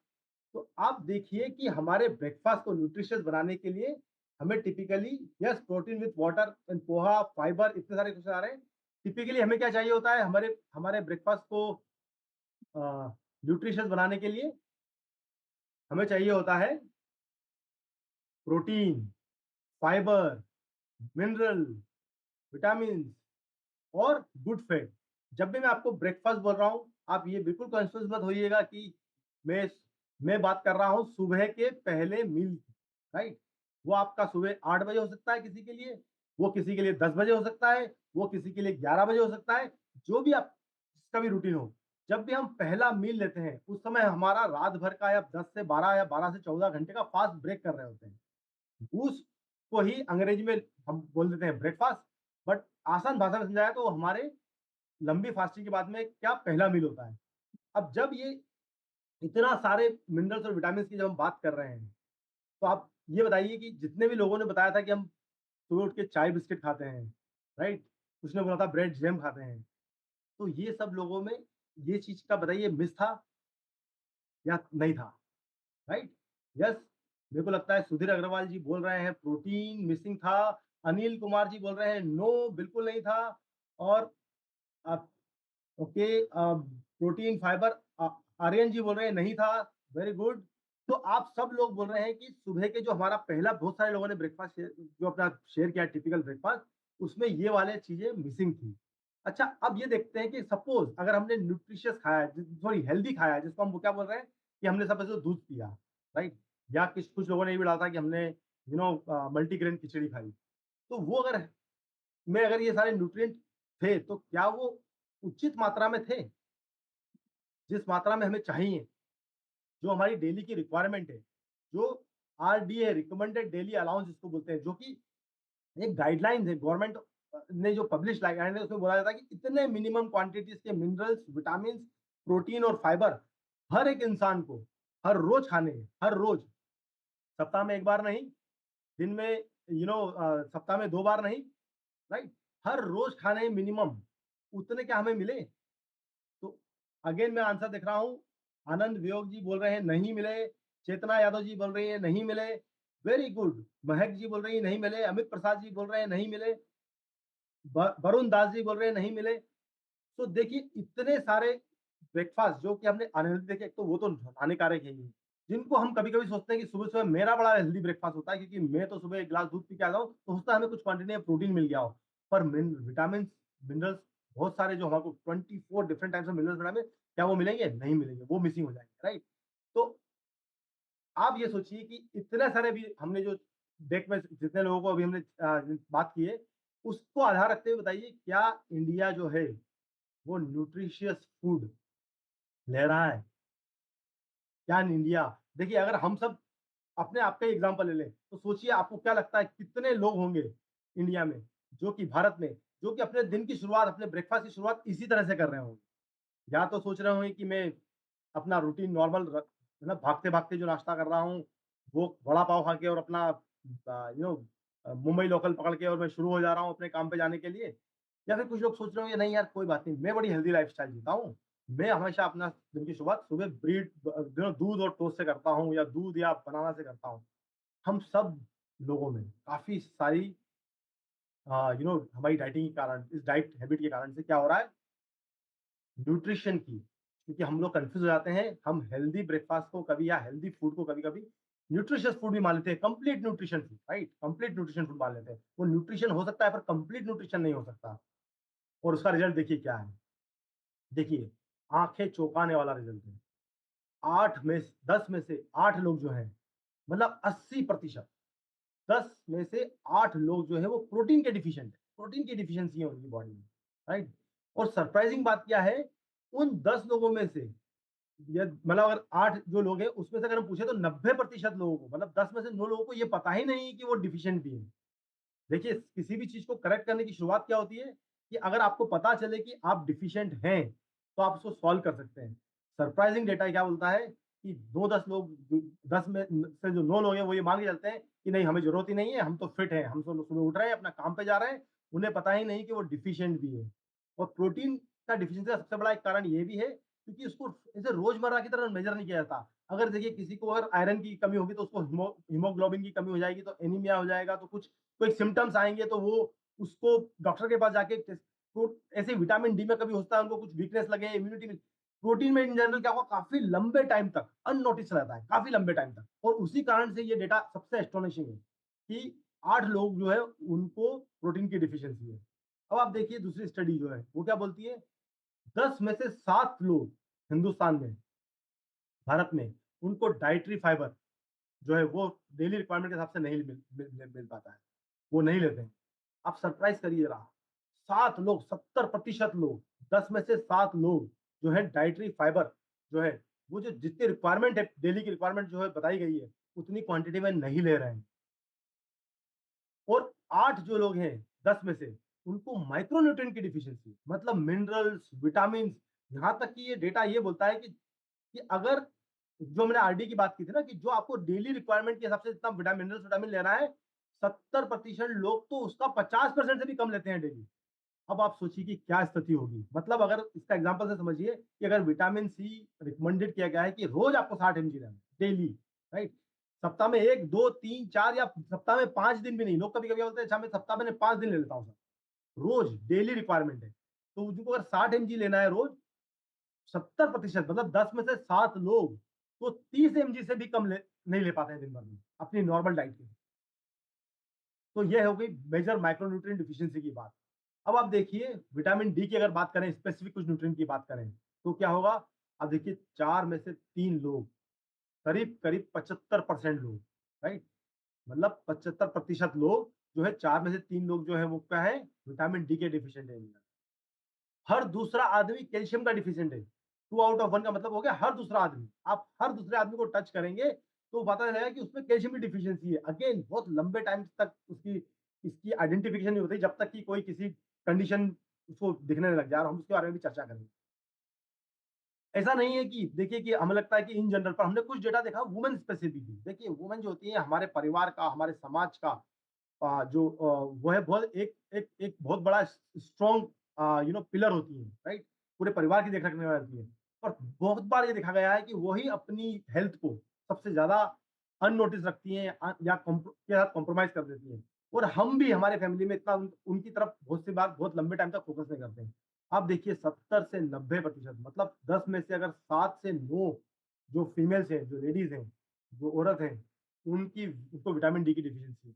तो आप देखिए कि हमारे ब्रेकफ़ास्ट को न्यूट्रिशियस बनाने के लिए हमें typically, yes, protein with water and poha, fibre, इतने सारे क्वेश्चन आ रहे हैं। टिपिकली हमें क्या चाहिए होता है हमारे हमारे ब्रेकफ़ास्ट को न्यूट्रिशियस बनाने के लिए? हमें चाहिए होता है प्रोटीन, फाइबर, मिनरल, विटामिन्स और गुड फैट। जब भी मैं आपको ब्रेकफ़ास्ट बोल रहा हूँ, आप ये बिल्कुल कन्फ्यूज़ मत होइएगा कि मैं मैं बात कर रहा हूँ सुबह के पहले मील की, राइट? वो आपका सुबह 8 बजे हो सकता है किसी के लिए, वो किसी के लिए 10 बजे हो सकता है, वो किसी के लिए 11 बजे हो सकता है, जो भी आप जिसका भी रूटीन हो। जब भी हम पहला मील लेते हैं, उस समय हमारा रात भर का या 10 से 12 या 12 से 14 घंटे का फास्ट ब्रेक कर रहे होते हैं। उसको ही अंग्रेजी में हम बोल देते हैं ब्रेकफ़ास्ट, बट आसान भाषा में समझाया तो हमारे लंबी फास्टिंग के बाद में क्या पहला मील होता है। अब जब ये इतना सारे मिनरल्स और विटामिन्स की जब हम बात कर रहे हैं, तो आप ये बताइए कि जितने भी लोगों ने बताया था कि हम सुबह उठ के चाय बिस्किट खाते हैं, राइट? कुछ ने बोला था ब्रेड जैम खाते हैं। तो ये सब लोगों में ये चीज का बताइए मिस था या नहीं था, राइट? यस, मेरे को लगता है सुधीर अग्रवाल जी बोल रहे हैं प्रोटीन मिसिंग था, अनिल कुमार जी बोल रहे हैं नो बिल्कुल नहीं था, और ओके, प्रोटीन फाइबर, आर्यन जी बोल रहे हैं नहीं था, वेरी गुड। तो आप सब लोग बोल रहे हैं कि सुबह के जो हमारा पहला, बहुत सारे लोगों ने ब्रेकफास्ट जो अपना शेयर किया टिपिकल ब्रेकफास्ट, उसमें ये वाले चीजें मिसिंग थी। अच्छा, अब ये देखते हैं कि सपोज अगर हमने न्यूट्रिशियस खाया, सॉरी हेल्दी खाया, जिसको हम वो क्या बोल रहे हैं कि हमने सब ऐसे दूध पिया, राइट? या कुछ लोगों ने ये भी डाला था कि हमने मल्टीग्रेन खिचड़ी खाई। तो वो अगर में अगर ये सारे न्यूट्रिएंट थे, तो क्या वो उचित मात्रा में थे? जिस मात्रा में हमें चाहिए, जो हमारी डेली की रिक्वायरमेंट है, जो आरडीए रिकमेंडेड डेली अलाउंस जिसको बोलते हैं, जो कि एक गाइडलाइंस है गवर्नमेंट ने जो पब्लिश गाइडलाइन है, उसमें बोला जाता है कि इतने मिनिमम क्वांटिटीज के मिनरल्स, विटामिन, प्रोटीन और फाइबर हर एक इंसान को हर रोज खाने हैं, हर रोज, सप्ताह में 1 बार नहीं, दिन में सप्ताह में 2 बार नहीं, राइट? हर रोज खाने मिनिमम उतने क्या हमें मिले? तो अगेन मैं आंसर देख रहा हूँ, आनंद वियोग जी बोल रहे हैं नहीं मिले, चेतना यादव जी बोल रही है नहीं मिले, वेरी गुड, महक जी बोल रही है नहीं मिले, अमित प्रसाद जी बोल रहे हैं नहीं मिले, वरुण दास जी बोल रहे हैं नहीं मिले। तो देखिए इतने सारे ब्रेकफास्ट जो कि हमने अनहेल्दी देखे, एक तो वो तो हानिकारक है ही, जिनको हम कभी कभी सोचते हैं कि सुबह सुबह मेरा बड़ा हेल्दी ब्रेकफास्ट होता है, क्योंकि मैं तो सुबह 1 गिलास दूध पी के आता हूँ, तो हो सकता है हमें कुछ क्वांटिटी में प्रोटीन मिल गया हो, पर विटामिन, मिनरल्स, बहुत सारे जो हमको 24 different types of minerals vitamin, क्या वो मिलेंगे? नहीं मिलेंगे, वो मिसिंग हो जाएंगे, राइट? तो आप ये सोचिए कि इतने सारे भी हमने जो डेक में जितने लोगों को अभी हमने बात की है, उसको आधार रखते हुए बताइए क्या इंडिया जो है वो न्यूट्रिशियस फूड ले रहा है? क्या इंडिया, देखिए अगर हम सब अपने आप का एग्जांपल ले लें, तो सोचिए आपको क्या लगता है कितने लोग होंगे इंडिया में, जो कि भारत में, जो कि अपने दिन की शुरुआत, अपने ब्रेकफास्ट की शुरुआत इसी तरह से कर रहे होंगे? या तो सोच रहे होंगे कि मैं अपना रूटीन नॉर्मल है ना, भागते-भागते जो नाश्ता कर रहा हूँ, वो वड़ा पाव खा के और अपना मुंबई लोकल पकड़ के और मैं शुरू हो जा रहा हूँ अपने काम पे जाने के लिए। या फिर कुछ लोग सोच रहे होंगे नहीं यार कोई बात नहीं, मैं बड़ी हेल्दी लाइफ़स्टाइल जीता हूँ। मैं हमेशा अपना दिन की शुरुआत सुबह दूध और टोस्ट से करता हूँ या दूध या बनाना से करता हूँ। हम सब लोगों में काफ़ी सारी हमारी डाइटिंग के कारण, इस डाइट हैबिट के कारण से क्या हो रहा है, न्यूट्रिशन की, क्योंकि हम लोग कंफ्यूज हो जाते हैं, हम हेल्दी ब्रेकफास्ट को कभी या हेल्दी फूड को कभी-कभी न्यूट्रिशियस फूड भी मान लेते हैं, complete nutrition food, right? Complete nutrition food मान लेते हैं। वो न्यूट्रिशन हो सकता है पर कंप्लीट न्यूट्रिशन नहीं हो सकता, और उसका रिजल्ट देखिए क्या है। देखिए, आँखें चौंकाने वाला रिजल्ट है। 8 में 10 में से 8 लोग जो हैं, मतलब 80%, 10 में से 8 लोग जो है वो प्रोटीन के डिफिशिएंट है। प्रोटीन की डिफिशिएंसी है उनकी बॉडी में, राइट? और सरप्राइजिंग बात क्या है, उन 10 लोगों में से, ये मतलब अगर 8 जो लोग हैं उसमें से अगर हम पूछे तो 90% लोगों को, मतलब 10 में से 9 लोगों को ये पता ही नहीं कि वो डिफिशिएंट भी है। देखिए किसी भी चीज़ को करेक्ट करने की शुरुआत क्या होती है कि अगर आपको पता चले कि आप डिफिशिएंट हैं, तो आप उसको सॉल्व कर सकते हैं। सरप्राइजिंग डेटा क्या बोलता है कि 2-10 लोग, 10 में से जो 9 लोग हैं वो ये मान के चलते हैं कि नहीं हमें ज़रूरत ही नहीं है, हम तो फिट हैं, हम तो सुबह उठ रहे हैं, अपना काम पे जा रहे हैं, उन्हें पता ही नहीं कि वो डिफिशिएंट भी है। और प्रोटीन का डिफिशिएंसी का सबसे बड़ा एक कारण ये भी है क्योंकि उसको ऐसे रोज़मर्रा की तरह मेज़र नहीं किया जाता। अगर देखिए किसी को अगर आयरन की कमी होगी तो उसको हीमोग्लोबिन की कमी हो जाएगी तो एनीमिया हो जाएगा, तो कुछ कोई सिम्पटम्स आएँगे तो वो उसको डॉक्टर के पास जाके टेस्ट, तो ऐसे विटामिन डी में कभी होता है उनको कुछ वीकनेस लगे, इम्यूनिटी में, प्रोटीन में इन जनरल क्या होगा काफ़ी लंबे टाइम तक अननोटिस रहता है, काफ़ी लंबे टाइम तक, और उसी कारण से ये डेटा सबसे एस्टोनिशिंग है कि 8 लोग जो है उनको प्रोटीन की डेफिशिएंसी है। अब आप देखिए दूसरी स्टडी जो है वो क्या बोलती है, 10 में से 7 लोग हिंदुस्तान में, भारत में, उनको डाइटरी फाइबर जो है वो डेली रिक्वायरमेंट के हिसाब से नहीं मिल पाता है, वो नहीं लेते हैं। आप सरप्राइज़ करिए ज़रा, 7 लोग, 70% लोग, 10 में से 7 लोग जो है डाइटरी फाइबर जो है, वो जो जितनी रिक्वायरमेंट है, डेली की रिक्वायरमेंट जो है बताई गई है, उतनी क्वांटिटी में नहीं ले रहे हैं। और 8 जो लोग हैं 10 में से, उनको माइक्रोन्यूट्रिएंट की डेफिशिएंसी, मतलब मिनरल्स, विटामिन्स, यहाँ तक कि ये डेटा ये बोलता है कि अगर जो मैंने आरडी की बात की थी ना कि जो आपको डेली रिक्वायरमेंट के हिसाब से जितना मिनरल्स, विटामिन लेना है, 70% लोग तो उसका 50% से भी कम लेते हैं डेली। अब आप सोचिए कि क्या स्थिति होगी। मतलब अगर इसका एग्जांपल से समझिए कि अगर विटामिन सी रिकमेंडेड किया गया है कि रोज आपको 60 mg लेना है डेली, राइट? सप्ताह में 1, 2, 3, 4 या सप्ताह में 5 दिन भी नहीं। लोग कभी-कभी बोलते हैं अच्छा मैं सप्ताह में 5 दिन ले लेता हूँ सर। रोज डेली रिक्वायरमेंट है। तो उनको अगर 60 mg लेना है रोज, 70% मतलब 10 में से 7 लोग तो 30 mg से भी कम नहीं ले पाते हैं दिन भर में अपनी नॉर्मल डाइट के। तो ये हो गई मेजर माइक्रोन्यूट्रिएंट डिफिशियंसी की बात। अब आप देखिए विटामिन डी की अगर बात करें, स्पेसिफिक कुछ न्यूट्रिएंट की बात करें, तो क्या होगा? अब देखिए 4 में से 3 लोग, करीब-करीब 75% लोग, राइट? मतलब 75% लोग जो है 4 में से 3 लोग जो है वो क्या है? विटामिन डी के डिफिशिएंट है। हर दूसरा आदमी कैल्शियम का डिफिशिएंट है। 2 आउट ऑफ 1 का मतलब हो गया हर दूसरा आदमी। आप हर दूसरे आदमी को टच करेंगे तो पता चलेगा कि उसमें कैल्शियम की डिफिशिएंसी है। अगेन बहुत लंबे टाइम तक इसकी आइडेंटिफिकेशन नहीं होती जब तक कि कोई किसी कंडीशन उसको दिखने लग जाए और हम उसके बारे में भी चर्चा करेंगे। ऐसा नहीं है कि देखिए कि हमें लगता है कि इन जनरल पर हमने कुछ डेटा देखा वुमेन स्पेसिफिकली। देखिए वुमेन जो होती है हमारे परिवार का, हमारे समाज का वो है बहुत एक बहुत बड़ा स्ट्रॉन्ग पिलर होती है, राइट? पूरे परिवार की देख रखने वाली होती है। और बहुत बार ये देखा गया है कि वही अपनी हेल्थ को सबसे ज़्यादा अननोटिस रखती हैं या के साथ कॉम्प्रोमाइज़ कर देती हैं। और हम भी हमारे फैमिली में इतना उनकी तरफ बहुत सी बार बहुत लंबे टाइम तक फोकस नहीं करते हैं। आप देखिए 70 से 90% मतलब 10 में से अगर 7 से 9 जो फीमेल्स हैं, जो लेडीज़ हैं, जो औरत हैं, उनको विटामिन डी की डिफिशियंसी है।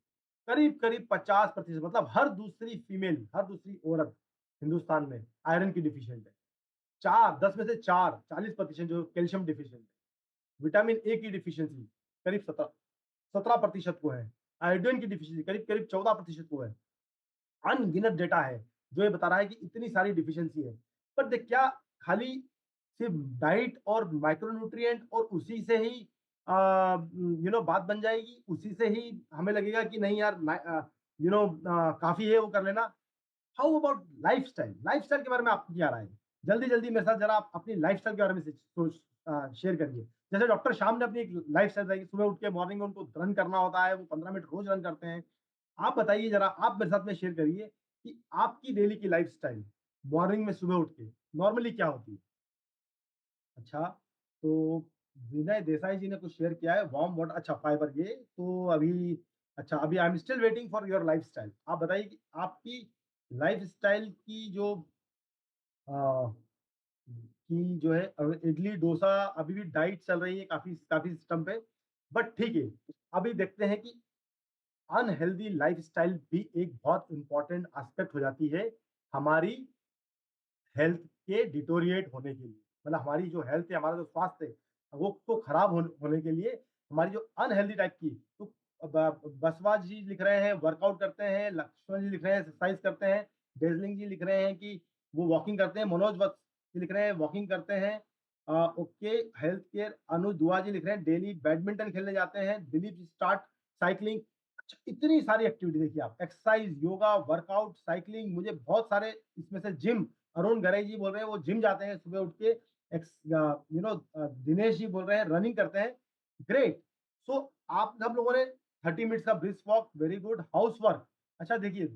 करीब-करीब 50% मतलब हर दूसरी फीमेल, हर दूसरी औरत हिंदुस्तान में आयरन की डिफिशिएंट है। 4 10 में से 4 40% जो कैल्शियम डिफिशिएंट है। विटामिन ए की डिफिशियंसी करीब 17% को है। आयोडीन की डिफिशियंसी करीब-करीब 14% को है। अनगिनत डेटा है, जो ये बता रहा है कि इतनी सारी डिफिशियंसी है। पर क्या खाली सिर्फ डाइट और माइक्रोन्यूट्रिएंट और उसी से ही बात बन जाएगी? उसी से ही हमें लगेगा कि नहीं यार काफ़ी है वो कर लेना। How about lifestyle? लाइफ़स्टाइल के बारे में आपकी क्या राय है? जल्दी-जल्दी मेरे साथ ज़रा आप अपनी लाइफ़स्टाइल के बारे में शेयर करिए। जैसे डॉक्टर श्याम ने अपनी एक लाइफ़स्टाइल बताई कि सुबह उठ के मॉर्निंग में उनको रन करना होता है, वो 15 मिनट रोज़ रन करते हैं। आप बताइए ज़रा, आप मेरे साथ में शेयर करिए कि आपकी डेली की लाइफ़स्टाइल मॉर्निंग में सुबह उठ के नॉर्मली क्या होती है? अच्छा, तो विनय देसाई जी ने कुछ शेयर किया है वार्म वाटर अच्छा फाइबर ये तो अभी I am still waiting for your lifestyle. आप बताइए कि आपकी लाइफ़स्टाइल की अ, जो है इडली डोसा अभी भी डाइट चल रही है काफ़ी काफ़ी सिस्टम पे, बट ठीक है। अभी देखते हैं कि अनहेल्दी लाइफ़स्टाइल भी एक बहुत इम्पोर्टेंट एस्पेक्ट हो जाती है हमारी हेल्थ के डिटोरिएट होने के लिए। मतलब हमारी जो हेल्थ है, हमारा जो स्वास्थ्य है, वो तो खराब होने के लिए हमारी जो अनहेल्दी टाइप की तो बसवा जी लिख रहे हैं वर्कआउट करते हैं, लक्ष्मण जी लिख रहे हैं एक्सरसाइज करते हैं, डेजलिंग जी लिख रहे हैं कि वो वॉकिंग करते हैं, मनोज वत्स जी लिख रहे हैं वॉकिंग करते हैं। ओके हेल्थ केयर अनु दुआ जी लिख रहे हैं डेली बैडमिंटन खेलने जाते हैं, दिलीप स्टार्ट साइक्लिंग। अच्छा इतनी सारी एक्टिविटी देखिए आप एक्सरसाइज, योगा, वर्कआउट, साइक्लिंग मुझे बहुत सारे इसमें से जिम अरुण गरे जी बोल रहे हैं वो जिम जाते हैं सुबह उठ के दिनेश जी बोल रहे हैं रनिंग करते हैं ग्रेट। सो आप सब लोगों ने 30 मिनट्स का brisk walk very good house work. अच्छा देखिए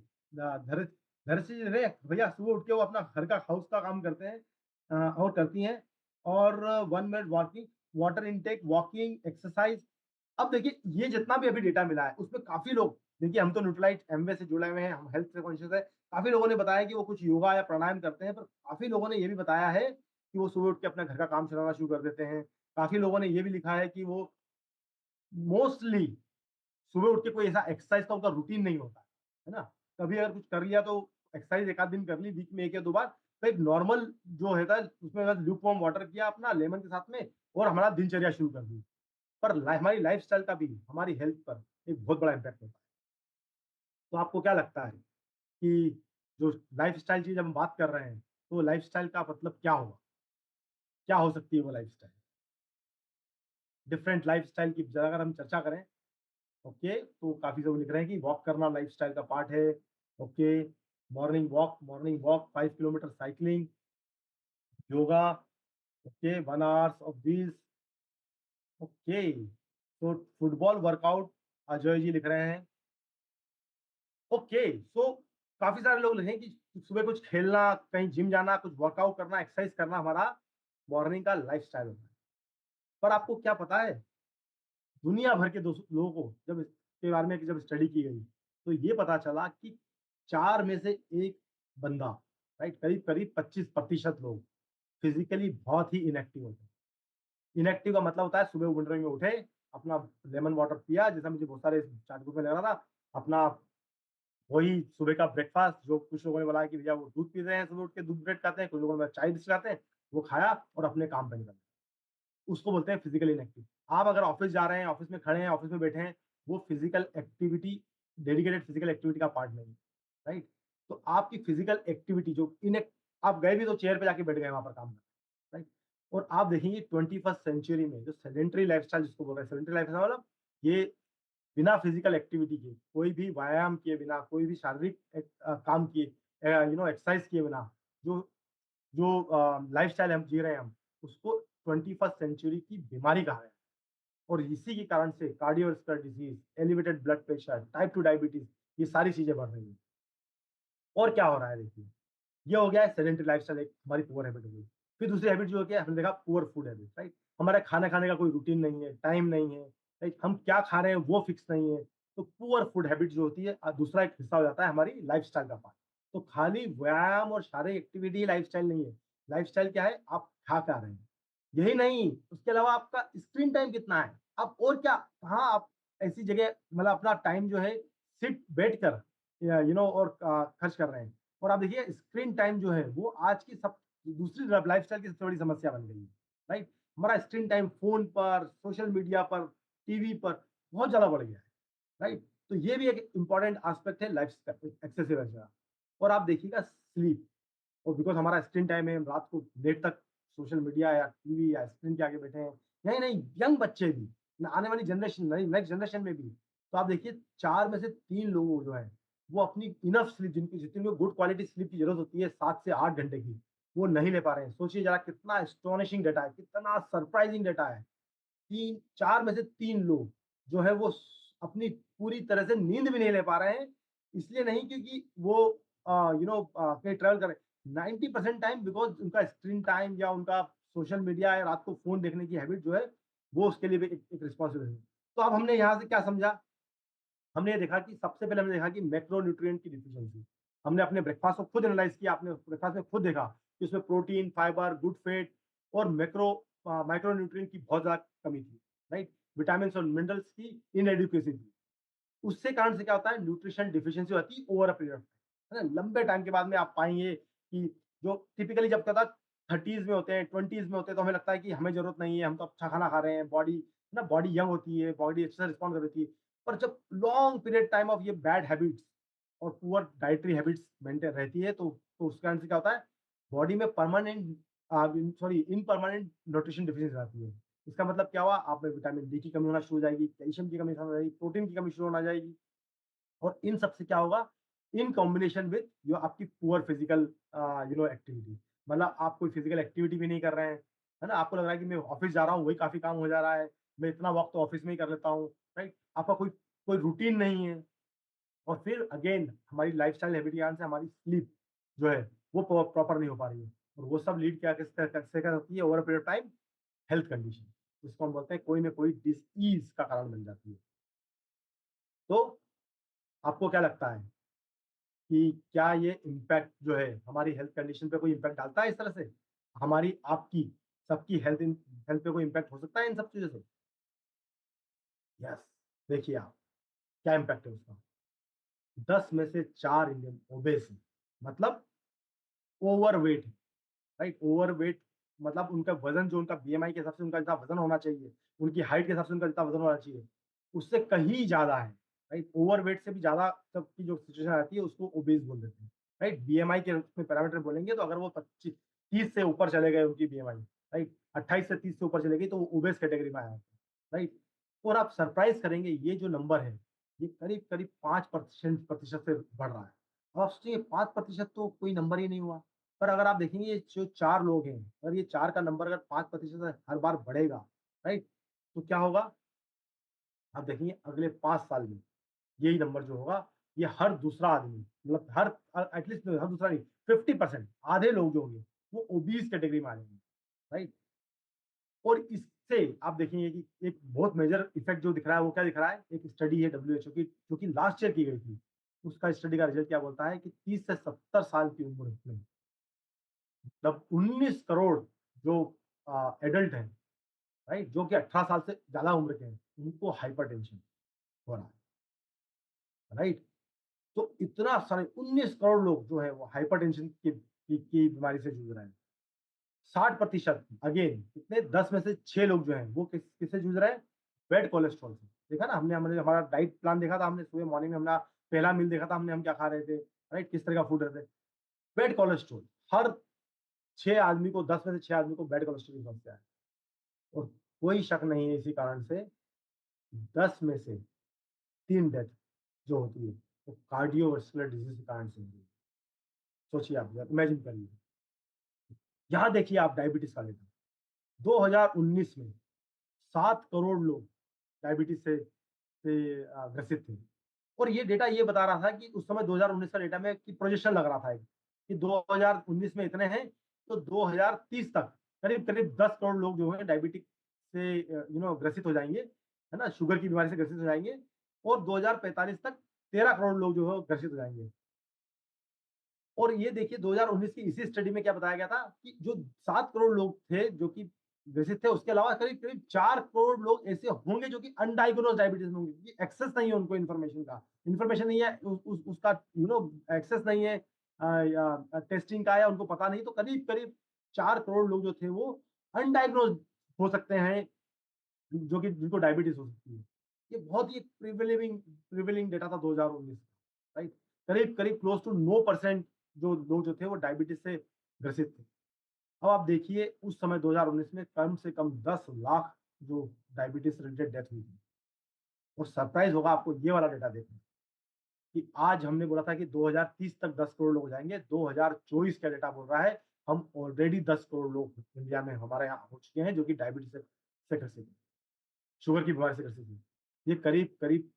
धरसी जी रहे भैया सुबह उठ के वो अपना घर का हाउस का काम करते हैं और करती हैं और 1 minute walking water intake walking exercise. अब देखिए ये जितना भी अभी डेटा मिला है उसमें काफी लोग देखिए हम तो न्यूट्रलाइट एमवे से जुड़े हुए हैं हम हेल्थ से कॉन्शियस है। काफी लोगों ने बताया कि वो कुछ योगा या प्राणायाम करते हैं पर काफी लोगों ने ये भी बताया है कि वो सुबह उठ के अपना घर का काम चलाना शुरू कर देते हैं। काफी लोगों ने ये भी लिखा है कि वो मोस्टली सुबह उठ के कोई ऐसा एक्सरसाइज का उनका रूटीन नहीं होता है ना? कभी अगर कुछ कर लिया तो एक्सरसाइज एक आध दिन कर ली वीक में 1 या 2 बार। तो एक नॉर्मल जो होता है उसमें बस ल्यूकवार्म वाटर किया अपना लेमन के साथ में और हमारा दिनचर्या शुरू कर दी। पर हमारी लाइफ़स्टाइल का भी हमारी हेल्थ पर एक बहुत बड़ा इम्पैक्ट होता है। तो आपको क्या लगता है कि जो लाइफ़स्टाइल की जब हम बात कर रहे हैं, तो लाइफ़स्टाइल का मतलब क्या होगा? क्या हो सकती है वो लाइफ़स्टाइल? डिफरेंट लाइफ़स्टाइल की अगर हम चर्चा करें, ओके, तो काफ़ी लोग लिख रहे हैं कि वॉक करना लाइफ़स्टाइल का पार्ट है। Okay, morning walk 5 kilometre cycling, yoga, okay, 1 hours of this, okay. तो फुटबॉल वर्कआउट अजय जी लिख रहे हैं। ओके, सो काफ़ी सारे लोग लिखें कि सुबह कुछ खेलना, कहीं जिम जाना, कुछ वर्कआउट करना, एक्सरसाइज करना हमारा मॉर्निंग का लाइफ़स्टाइल होता है। पर आपको क्या पता है, दुनिया भर के लोगों को जब इसके बारे में जब स्टडी की गई, तो ये पता चला कि 4 में से 1 बंदा, राइट, करीब-करीब 25% लोग फिज़िकली बहुत ही इनएक्टिव होते हैं। इनएक्टिव का मतलब होता है सुबह मॉर्निंग में उठे, अपना लेमन वाटर पिया, जैसा मुझे बहुत सारे चार्ट बुक में लग रहा था, अपना वही सुबह का ब्रेकफ़ास्ट जो कुछ लोगों ने बोला कि भैया वो दूध पीते हैं, सुबह उठ के दूध ब्रेड खाते हैं, कुछ लोगों ने चाय बिस्किट खाते हैं, वो खाया और अपने काम पे निकल गए। उसको बोलते हैं फिजिकली इनएक्टिव। आप अगर ऑफिस जा रहे हैं, ऑफिस में खड़े हैं, ऑफिस में बैठे हैं, वो physical activity, dedicated physical activity का पार्ट नहीं है, राइट? तो आपकी फिजिकल एक्टिविटी जो इनेक्ट आप गए भी तो चेयर पे जाके बैठ गए वहाँ पर काम करने, राइट? और आप देखेंगे 21st सेंचुरी में जो सेडेंटरी लाइफ़स्टाइल जिसको बोल रहे हैं, सेडेंटरी लाइफ़स्टाइल मतलब ये बिना फिजिकल एक्टिविटी के, कोई भी व्यायाम किए बिना, कोई भी शारीरिक काम किए, एक्सरसाइज किए बिना, जो जो लाइफ़स्टाइल हम जी रहे हैं हम, उसको 21st सेंचुरी की बीमारी कहा है। और इसी के कारण से cardiovascular disease, elevated blood pressure, type 2 diabetes, ये सारी चीज़ें बढ़ रही हैं। और क्या हो रहा है देखिए, ये हो गया है सेडेंटरी लाइफ़स्टाइल, एक हमारी पुअर हैबिट हो गई। फिर दूसरी हैबिट जो है हमने देखा पुअर फूड हैबिट, राइट? हमारा खाना खाने का कोई रूटीन नहीं है, टाइम नहीं है, राइट? हम क्या खा रहे हैं वो फिक्स नहीं है। तो पुअर फूड हैबिट जो होती है दूसरा एक हिस्सा हो जाता है हमारी लाइफ़स्टाइल का पार्ट। तो खाली व्यायाम और शारीरिक एक्टिविटी लाइफ़स्टाइल नहीं है। लाइफ़स्टाइल क्या है? आप खा क्या रहे हैं? यही नहीं, उसके अलावा आपका स्क्रीन टाइम कितना है? आप और क्या कहाँ आप ऐसी जगह मतलब अपना टाइम जो है सिट बैठकर या और खर्च कर रहे हैं। और आप देखिए स्क्रीन टाइम जो है वो आज की सब दूसरी लाइफ़स्टाइल की सबसे बड़ी समस्या बन गई है, राइट? हमारा स्क्रीन टाइम फ़ोन पर, सोशल मीडिया पर, टीवी पर बहुत ज़्यादा बढ़ गया है, राइट? तो ये भी एक इम्पोर्टेंट एस्पेक्ट है एक्सेसिव का। और आप देखिएगा स्लीप, और बिकॉज़ हमारा स्क्रीन टाइम है, हम रात को लेट तक सोशल मीडिया या टीवी या स्क्रीन के आगे बैठे हैं। नहीं, यंग बच्चे भी, आने वाली जनरेशन नई नेक्स्ट जनरेशन में भी। तो आप देखिए 4 में से 3 लोग जो हैं, वो अपनी इनफ स्लीप जिनकी जितनी उनको गुड क्वालिटी स्लीप की ज़रूरत होती है 7 से 8 घंटे की, वो नहीं ले पा रहे हैं। सोचिए ज़रा कितना एस्टोनिशिंग डेटा है, कितना सरप्राइज़िंग डेटा है। 3 4 में से 3 लोग जो है वो अपनी पूरी तरह से नींद भी नहीं ले पा रहे हैं। इसलिए नहीं क्योंकि वो कहीं ट्रैवल कर रहे हैं। 90% टाइम बिकॉज़ उनका स्क्रीन टाइम या उनका सोशल मीडिया या रात को फ़ोन देखने की हैबिट जो है, वो उसके लिए भी एक रिस्पॉन्सिबल है। तो अब हमने यहाँ से क्या समझा? हमने ये देखा कि सबसे पहले हमने देखा कि मैक्रोन्यूट्रिएंट की डिफिशिएंसी। हमने अपने ब्रेकफ़ास्ट को खुद एनालाइज़ किया, आपने ब्रेकफ़ास्ट में खुद देखा कि उसमें प्रोटीन, फाइबर, गुड फैट और माइक्रोन्यूट्रिएंट की बहुत ज़्यादा कमी थी, राइट? विटामिन्स और मिनरल्स की इनएडिक्वेसी थी। उससे कारण से क्या होता है, न्यूट्रिशन डिफिशिएंसी होती है over a period of time, है ना? लंबे टाइम के बाद में आप पाएँगे कि जो टिपिकली जब क्या था 30s में होते हैं, 20s में होते हैं, तो हमें लगता है कि हमें ज़रूरत नहीं है, हम तो अच्छा खाना खा रहे हैं, बॉडी यंग होती है, बॉडी अच्छे से रिस्पॉन्ड कर देती है। पर जब लॉन्ग पीरियड टाइम ऑफ ये बैड हैबिट्स और पुअर डाइटरी हैबिट्स मेंटेन रहती है, तो उसके कारण से क्या होता है, बॉडी में इनपरमानेंट न्यूट्रिशन डिफिशिएंसी आती है। इसका मतलब क्या हुआ, आप में विटामिन डी की कमी होना शुरू हो जाएगी, कैल्शियम की कमी शुरू हो जाएगी, प्रोटीन की कमी शुरू होना जाएगी। और इन सब से क्या होगा, इन कॉम्बिनेशन विद जो आपकी पुअर फिजिकल एक्टिविटी, मतलब आप कोई फिजिकल एक्टिविटी भी नहीं कर रहे हैं, है ना? आपको लग रहा है कि मैं ऑफिस जा रहा हूँ, वही काफ़ी काम हो जा रहा है, मैं इतना वक़्त तो ऑफिस में ही कर लेता हूँ, राइट? आपका कोई कोई रूटीन नहीं है। और फिर अगेन हमारी लाइफ़स्टाइल हैबिट के कारण से हमारी स्लीप जो है, वो प्रॉपर नहीं हो पा रही है। और वो सब लीड क्या किससे करती है over a period of time, health condition. जिसको हम बोलते हैं कोई ना कोई डिसीज़ का कारण बन जाती है। तो आपको क्या लगता है कि क्या ये इम्पैक्ट जो है हमारी हेल्थ कंडीशन पे कोई इम्पैक्ट डालता है इस तरह से? हमारी, आपकी, सबकी हेल्थ पे कोई इम्पैक्ट हो सकता है इन सब चीज़ों से? यस, देखिए आप, क्या इम्पैक्ट है उसका? 10 में से 4 इंडियन ओबेस हैं, मतलब ओवरवेट है, राइट? ओवरवेट मतलब उनका वज़न जो उनका बीएमआई के हिसाब से उनका जितना वज़न होना चाहिए, उनकी हाइट के हिसाब से उनका जितना वज़न होना चाहिए, उससे कहीं ज़्यादा है, राइट? ओवरवेट से भी ज़्यादा सबकी जो सिचुएशन आती है उसको ओबेस बोल देते हैं, राइट? बीएमआई के उसमें पैरामीटर बोलेंगे तो अगर वो 25 30 से ऊपर चले गए उनकी बीएमआई, राइट? 28 से 30 से ऊपर चली गई तो वो ओबेस कैटेगरी में आ जाता है, राइट? और आप सरप्राइज़ करेंगे, ये जो नंबर है, ये करीब-करीब 5% प्रतिशत से बढ़ रहा है। अब आप सोचिए 5% तो कोई नंबर ही नहीं हुआ। पर अगर आप देखेंगे ये जो 4 लोग हैं, अगर ये 4 का नंबर अगर 5% हर बार बढ़ेगा, राइट? तो क्या होगा? आप देखेंगे अगले 5 साल में यही नंबर जो होगा ये हर दूसरा आदमी, मतलब हर एटलीस्ट हर दूसरा नहीं, 50% आधे लोग जो होंगे वो ओबीज कैटेगरी में आ जाएंगे, राइट। और इससे आप देखेंगे कि एक बहुत मेजर इफेक्ट जो दिख रहा है वो क्या दिख रहा है, एक स्टडी है डब्ल्यूएचओ की जो कि लास्ट ईयर की गई थी। उसका स्टडी का रिजल्ट क्या बोलता है कि 30 से 70 साल की उम्र में मतलब 19 करोड़ जो एडल्ट हैं, राइट, जो कि 18 साल से ज्यादा उम्र के हैं, उनको हाइपरटेंशन हो रहा है, राइट। तो इतना सारे 19 करोड़ लोग जो है वो हाइपरटेंशन की बीमारी से जूझ रहे हैं। 60% अगेन कितने, 10 में से 6 लोग जो हैं वो किससे जूझ रहे हैं, बैड कोलेस्ट्रॉल से। देखा ना, हमने हमने हमारा डाइट प्लान देखा था, हमने सुबह मॉर्निंग में अपना पहला मील देखा था, हमने हम क्या खा रहे थे, राइट, किस तरह का फूड रहे थे। बैड कोलेस्ट्रॉल, हर 6 आदमी को, 10 में से 6 आदमी को बैड कोलेस्ट्रॉल की समस्या है। और कोई शक नहीं है इसी कारण से 10 में से 3 डेथ जो होती है वो कार्डियोवास्कुलर डिजीज के कारण से होती है। सोचिए, आप इमेजिन करिए। यहाँ देखिए आप डायबिटीज का डेटा, 2019 में 7 करोड़ लोग डायबिटीज से ग्रसित थे। और ये डेटा ये बता रहा था कि उस समय 2019 का डेटा में कि प्रोजेक्शन लग रहा था कि 2019 में इतने हैं, तो 2030 तक करीब करीब 10 करोड़ लोग जो हैं डायबिटिक से ग्रसित हो जाएंगे, है ना, शुगर की बीमारी से ग्रसित हो जाएंगे। और 2045 तक 13 करोड़ लोग जो है ग्रसित हो जाएंगे। और ये देखिए 2019 की इसी स्टडी में क्या बताया गया था कि जो 7 करोड़ लोग थे जो कि ग्रसित थे, उसके अलावा करीब करीब 4 करोड़ लोग ऐसे होंगे जो कि अनडायग्नोज डायबिटीज में होंगे, क्योंकि एक्सेस नहीं है उनको इन्फॉर्मेशन का, इन्फॉर्मेशन नहीं है उसका एक्सेस नहीं है या टेस्टिंग का, या उनको पता नहीं। तो करीब करीब 4 करोड़ लोग जो थे वो अनडायग्नोज हो सकते हैं, जो कि जिनको डायबिटीज हो सकती है। ये बहुत ही प्रिवेलिंग डेटा था 2019 का, राइट। करीब करीब क्लोज टू 9% जो लोग जो थे वो डायबिटीज से ग्रसित थे। अब आप देखिए उस समय 2019 में कम से कम 10 लाख जो डायबिटीज से रिलेटेड डेथ हुई थी। और सरप्राइज होगा आपको ये वाला डेटा देखकर कि आज हमने बोला था कि 2030 तक 10 करोड़ लोग हो जाएंगे, 2024 का डेटा बोल रहा है हम ऑलरेडी 10 करोड़ लोग इंडिया में हमारे यहाँ हो चुके हैं जो कि डायबिटीज से ग्रसित हैं, शुगर की बीमारी से ग्रसित हैं। ये करीब करीब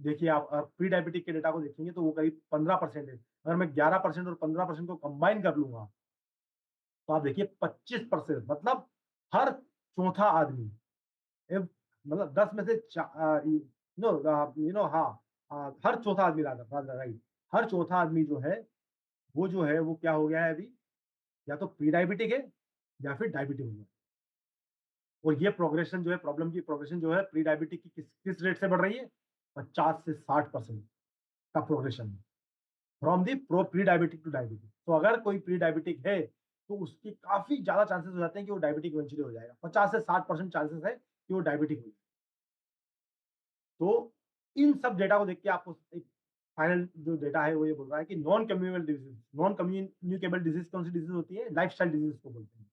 देखिए, आप प्री डायबिटिक के डेटा को देखेंगे तो वो करीब 15% है। अगर मैं 11% और 15% को कंबाइन कर लूंगा तो आप देखिए 25%, मतलब हर चौथा आदमी, मतलब 10 में से हाँ, हर चौथा आदमी, राइट, हर चौथा आदमी जो है वो क्या हो गया है अभी, या तो प्री डायबिटिक है या फिर डायबिटिक हो गया। और ये प्रोग्रेशन जो है, प्रॉब्लम की प्रोग्रेशन जो है प्री डायबिटिक की किस रेट से बढ़ रही है, 50 से 60% का progression from the pre diabetic to diabetic. तो अगर कोई प्री डायबिटिक है तो उसकी काफी ज्यादा चांसेस हो जाते हैं कि वो डायबिटिक इवेंचुअली हो जाएगा, 50 से 60% चांसेस है कि वो डायबिटिक हो जाए। तो इन सब डेटा को देख के आपको एक फाइनल जो डेटा है वो ये बोल रहा है कि नॉन कम्युनिकेबल डिजीज कौन सी डिजीज होती है, लाइफस्टाइल डिजीज को बोलते हैं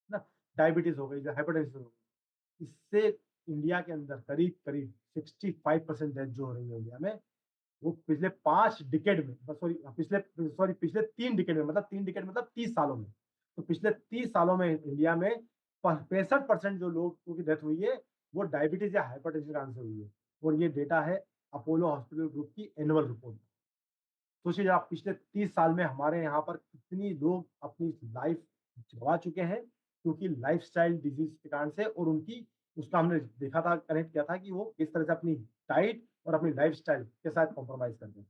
ना, डायबिटीज हो गई, हाइपरटेंशन हो गई। इससे इंडिया के अंदर करीब करीब 65% डेथ जो हो रही है इंडिया में, वो पिछले 5 डिकेड में, पिछले 3 डिकेड में, मतलब 3 डिकेड मतलब 30 सालों में। तो पिछले 30 सालों में इंडिया में 65% जो लोगों की डेथ हुई है वो डायबिटीज या हाइपरटेंशन के कारण से हुई है। और ये डेटा है अपोलो हॉस्पिटल ग्रुप की एनुअल रिपोर्ट। सोचिए आप पिछले 30 साल में हमारे यहाँ पर कितनी लोग अपनी लाइफ गवा चुके हैं क्योंकि लाइफस्टाइल डिजीज के कारण से। और उनकी, उसका हमने देखा था, कनेक्ट किया था कि वो किस तरह से अपनी डाइट और अपनी लाइफस्टाइल के साथ कॉम्प्रोमाइज करते हैं।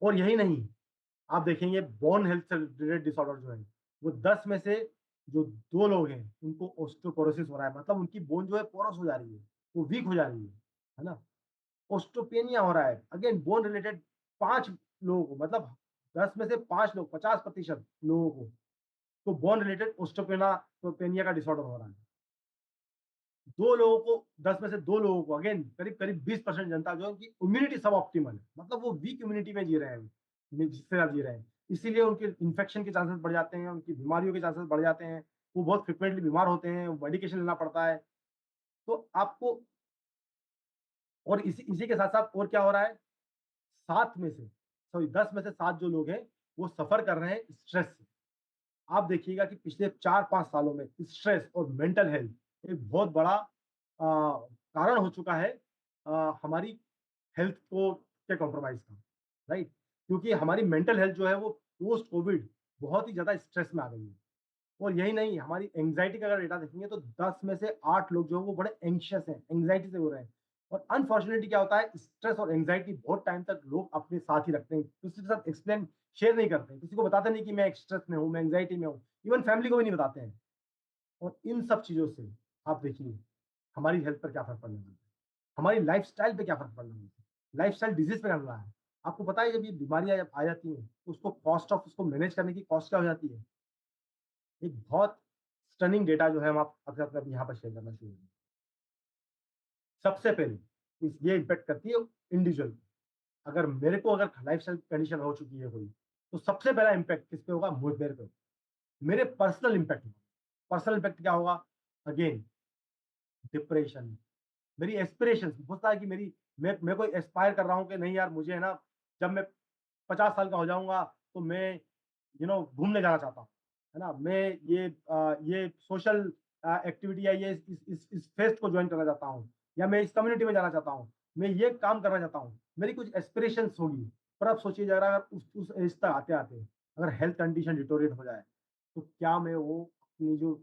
और यही नहीं, आप देखेंगे बोन हेल्थ से रिलेटेड डिसऑर्डर जो है वो 10 में से जो 2 लोग हैं उनको ऑस्टियोपोरोसिस हो रहा है, मतलब उनकी बोन जो है पोरस हो जा रही है, वो वीक हो जा रही है ना। ओस्टोपेनिया हो रहा है, अगेन बोन रिलेटेड 5 लोगों को, मतलब 10 में से 5 लोग, 50% लोगों को तो बोन रिलेटेड ओस्टोपेनिया का डिसऑर्डर हो रहा है। 2 लोगों को, 10 में से 2 लोगों को, अगेन करीब करीब 20% जनता जो है उनकी इम्यूनिटी सब ऑप्टिमल है, मतलब वो वीक इम्यूनिटी में जी रहे हैं, जिससे आप जी रहे हैं, इसीलिए उनके इन्फेक्शन के चांसेस बढ़ जाते हैं, उनकी बीमारियों के चांसेस बढ़ जाते हैं, वो बहुत फ्रिक्वेंटली बीमार होते हैं, मेडिकेशन लेना पड़ता है। तो आपको, और इसी के साथ साथ और क्या हो रहा है, 10 में से 7 जो लोग हैं वो सफर कर रहे हैं स्ट्रेस से। आप देखिएगा कि पिछले 4-5 सालों में स्ट्रेस और मेंटल हेल्थ एक बहुत बड़ा कारण हो चुका है हमारी हेल्थ को के कॉम्प्रोमाइज का, राइट? क्योंकि हमारी मेंटल हेल्थ जो है वो पोस्ट कोविड बहुत ही ज़्यादा स्ट्रेस में आ गई है। और यही नहीं, हमारी एंग्जायटी का अगर डेटा देखेंगे तो 10 में से 8 लोग जो हैं वो बड़े एंग्शियस हैं, एंग्जायटी से हो रहे हैं। और अनफॉर्चुनेटली क्या होता है, स्ट्रेस और एंग्जायटी बहुत टाइम तक लोग अपने साथ ही रखते हैं, किसी के साथ एक्सप्लेन शेयर नहीं करते हैं, किसी को बताते नहीं कि मैं स्ट्रेस में हूँ, मैं एंग्जायटी में हूँ, इवन फैमिली को भी नहीं बताते हैं। और इन सब चीज़ों से आप देखिए हमारी हेल्थ पर क्या फ़र्क पड़ने वाला है, हमारी लाइफ़स्टाइल पे क्या फ़र्क पड़ने वाला है, लाइफ़स्टाइल डिज़ीज़ पे क्या हो रहा है। आपको पता है जब ये बीमारियाँ जब आ जाती हैं, तो उसको कॉस्ट ऑफ उसको मैनेज करने की कॉस्ट क्या हो जाती है? एक बहुत स्टनिंग डेटा जो है हम आप आपके साथ में यहाँ पर शेयर करना शुरू करेंगे। सबसे पहले ये इम्पैक्ट करती है इंडिविजुअल पे। अगर मेरे को अगर लाइफ़स्टाइल कंडीशन हो चुकी है कोई, तो सबसे पहला इम्पैक्ट किस पे होगा? मेरे पे, मेरे पर्सनल इम्पैक्ट होगा। पर्सनल इम्पैक्ट क्या होगा? अगेन डिप्रेशन, मेरी एस्पिरेशंस होता है कि मैं कोई एस्पायर कर रहा हूँ कि नहीं यार मुझे है ना, जब मैं 50 साल का हो जाऊँगा तो मैं घूमने जाना चाहता हूँ, है ना? मैं ये सोशल एक्टिविटी या ये इस फेस्ट को जॉइन करना चाहता हूँ, या मैं इस कम्युनिटी में जाना चाहता हूँ, मैं ये काम करना चाहता हूँ। मेरी कुछ एस्पिरेशंस होगी, पर आप सोचिए ज़रा अगर उस एज तक आते-आते अगर हेल्थ कंडीशन डिटोरिएट हो जाए, तो क्या मैं वो अपनी जो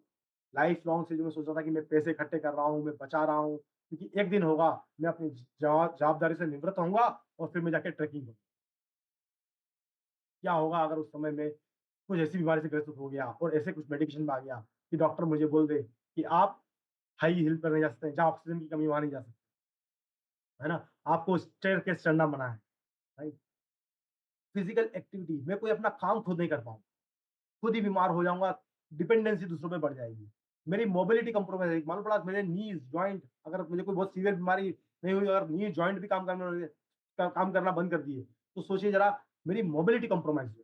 लाइफ लॉन्ग से जो मैं सोच रहा था कि मैं पैसे इकट्ठे कर रहा हूँ, मैं बचा रहा हूँ, क्योंकि एक दिन होगा मैं अपनी जवाबदारी से निवृत्त होऊँगा और फिर मैं जाके ट्रेकिंग करूँ। क्या होगा अगर उस समय में कुछ ऐसी बीमारी से ग्रसित हो गया और ऐसे कुछ मेडिकेशन में आ गया कि डॉक्टर मुझे बोल दे कि आप हाई हिल पर नहीं जा सकते, जहाँ ऑक्सीजन की कमी वहाँ नहीं जा सकते, है ना? आपको स्टेयरकेस चढ़ना मना है, राइट? फिजिकल एक्टिविटी, मैं कोई अपना काम खुद नहीं कर पाऊँ, खुद ही बीमार हो जाऊँगा, डिपेंडेंसी दूसरों पे बढ़ जाएगी। मेरी मोबिलिटी कंप्रोमाइज़ है, मालूम पड़ा मेरे नीज़, जॉइंट, अगर मुझे कोई बहुत सीवियर बीमारी नहीं हुई, अगर नी जॉइंट भी काम करना बंद कर दिए, तो सोचिए ज़रा मेरी मोबिलिटी कंप्रोमाइज़ है,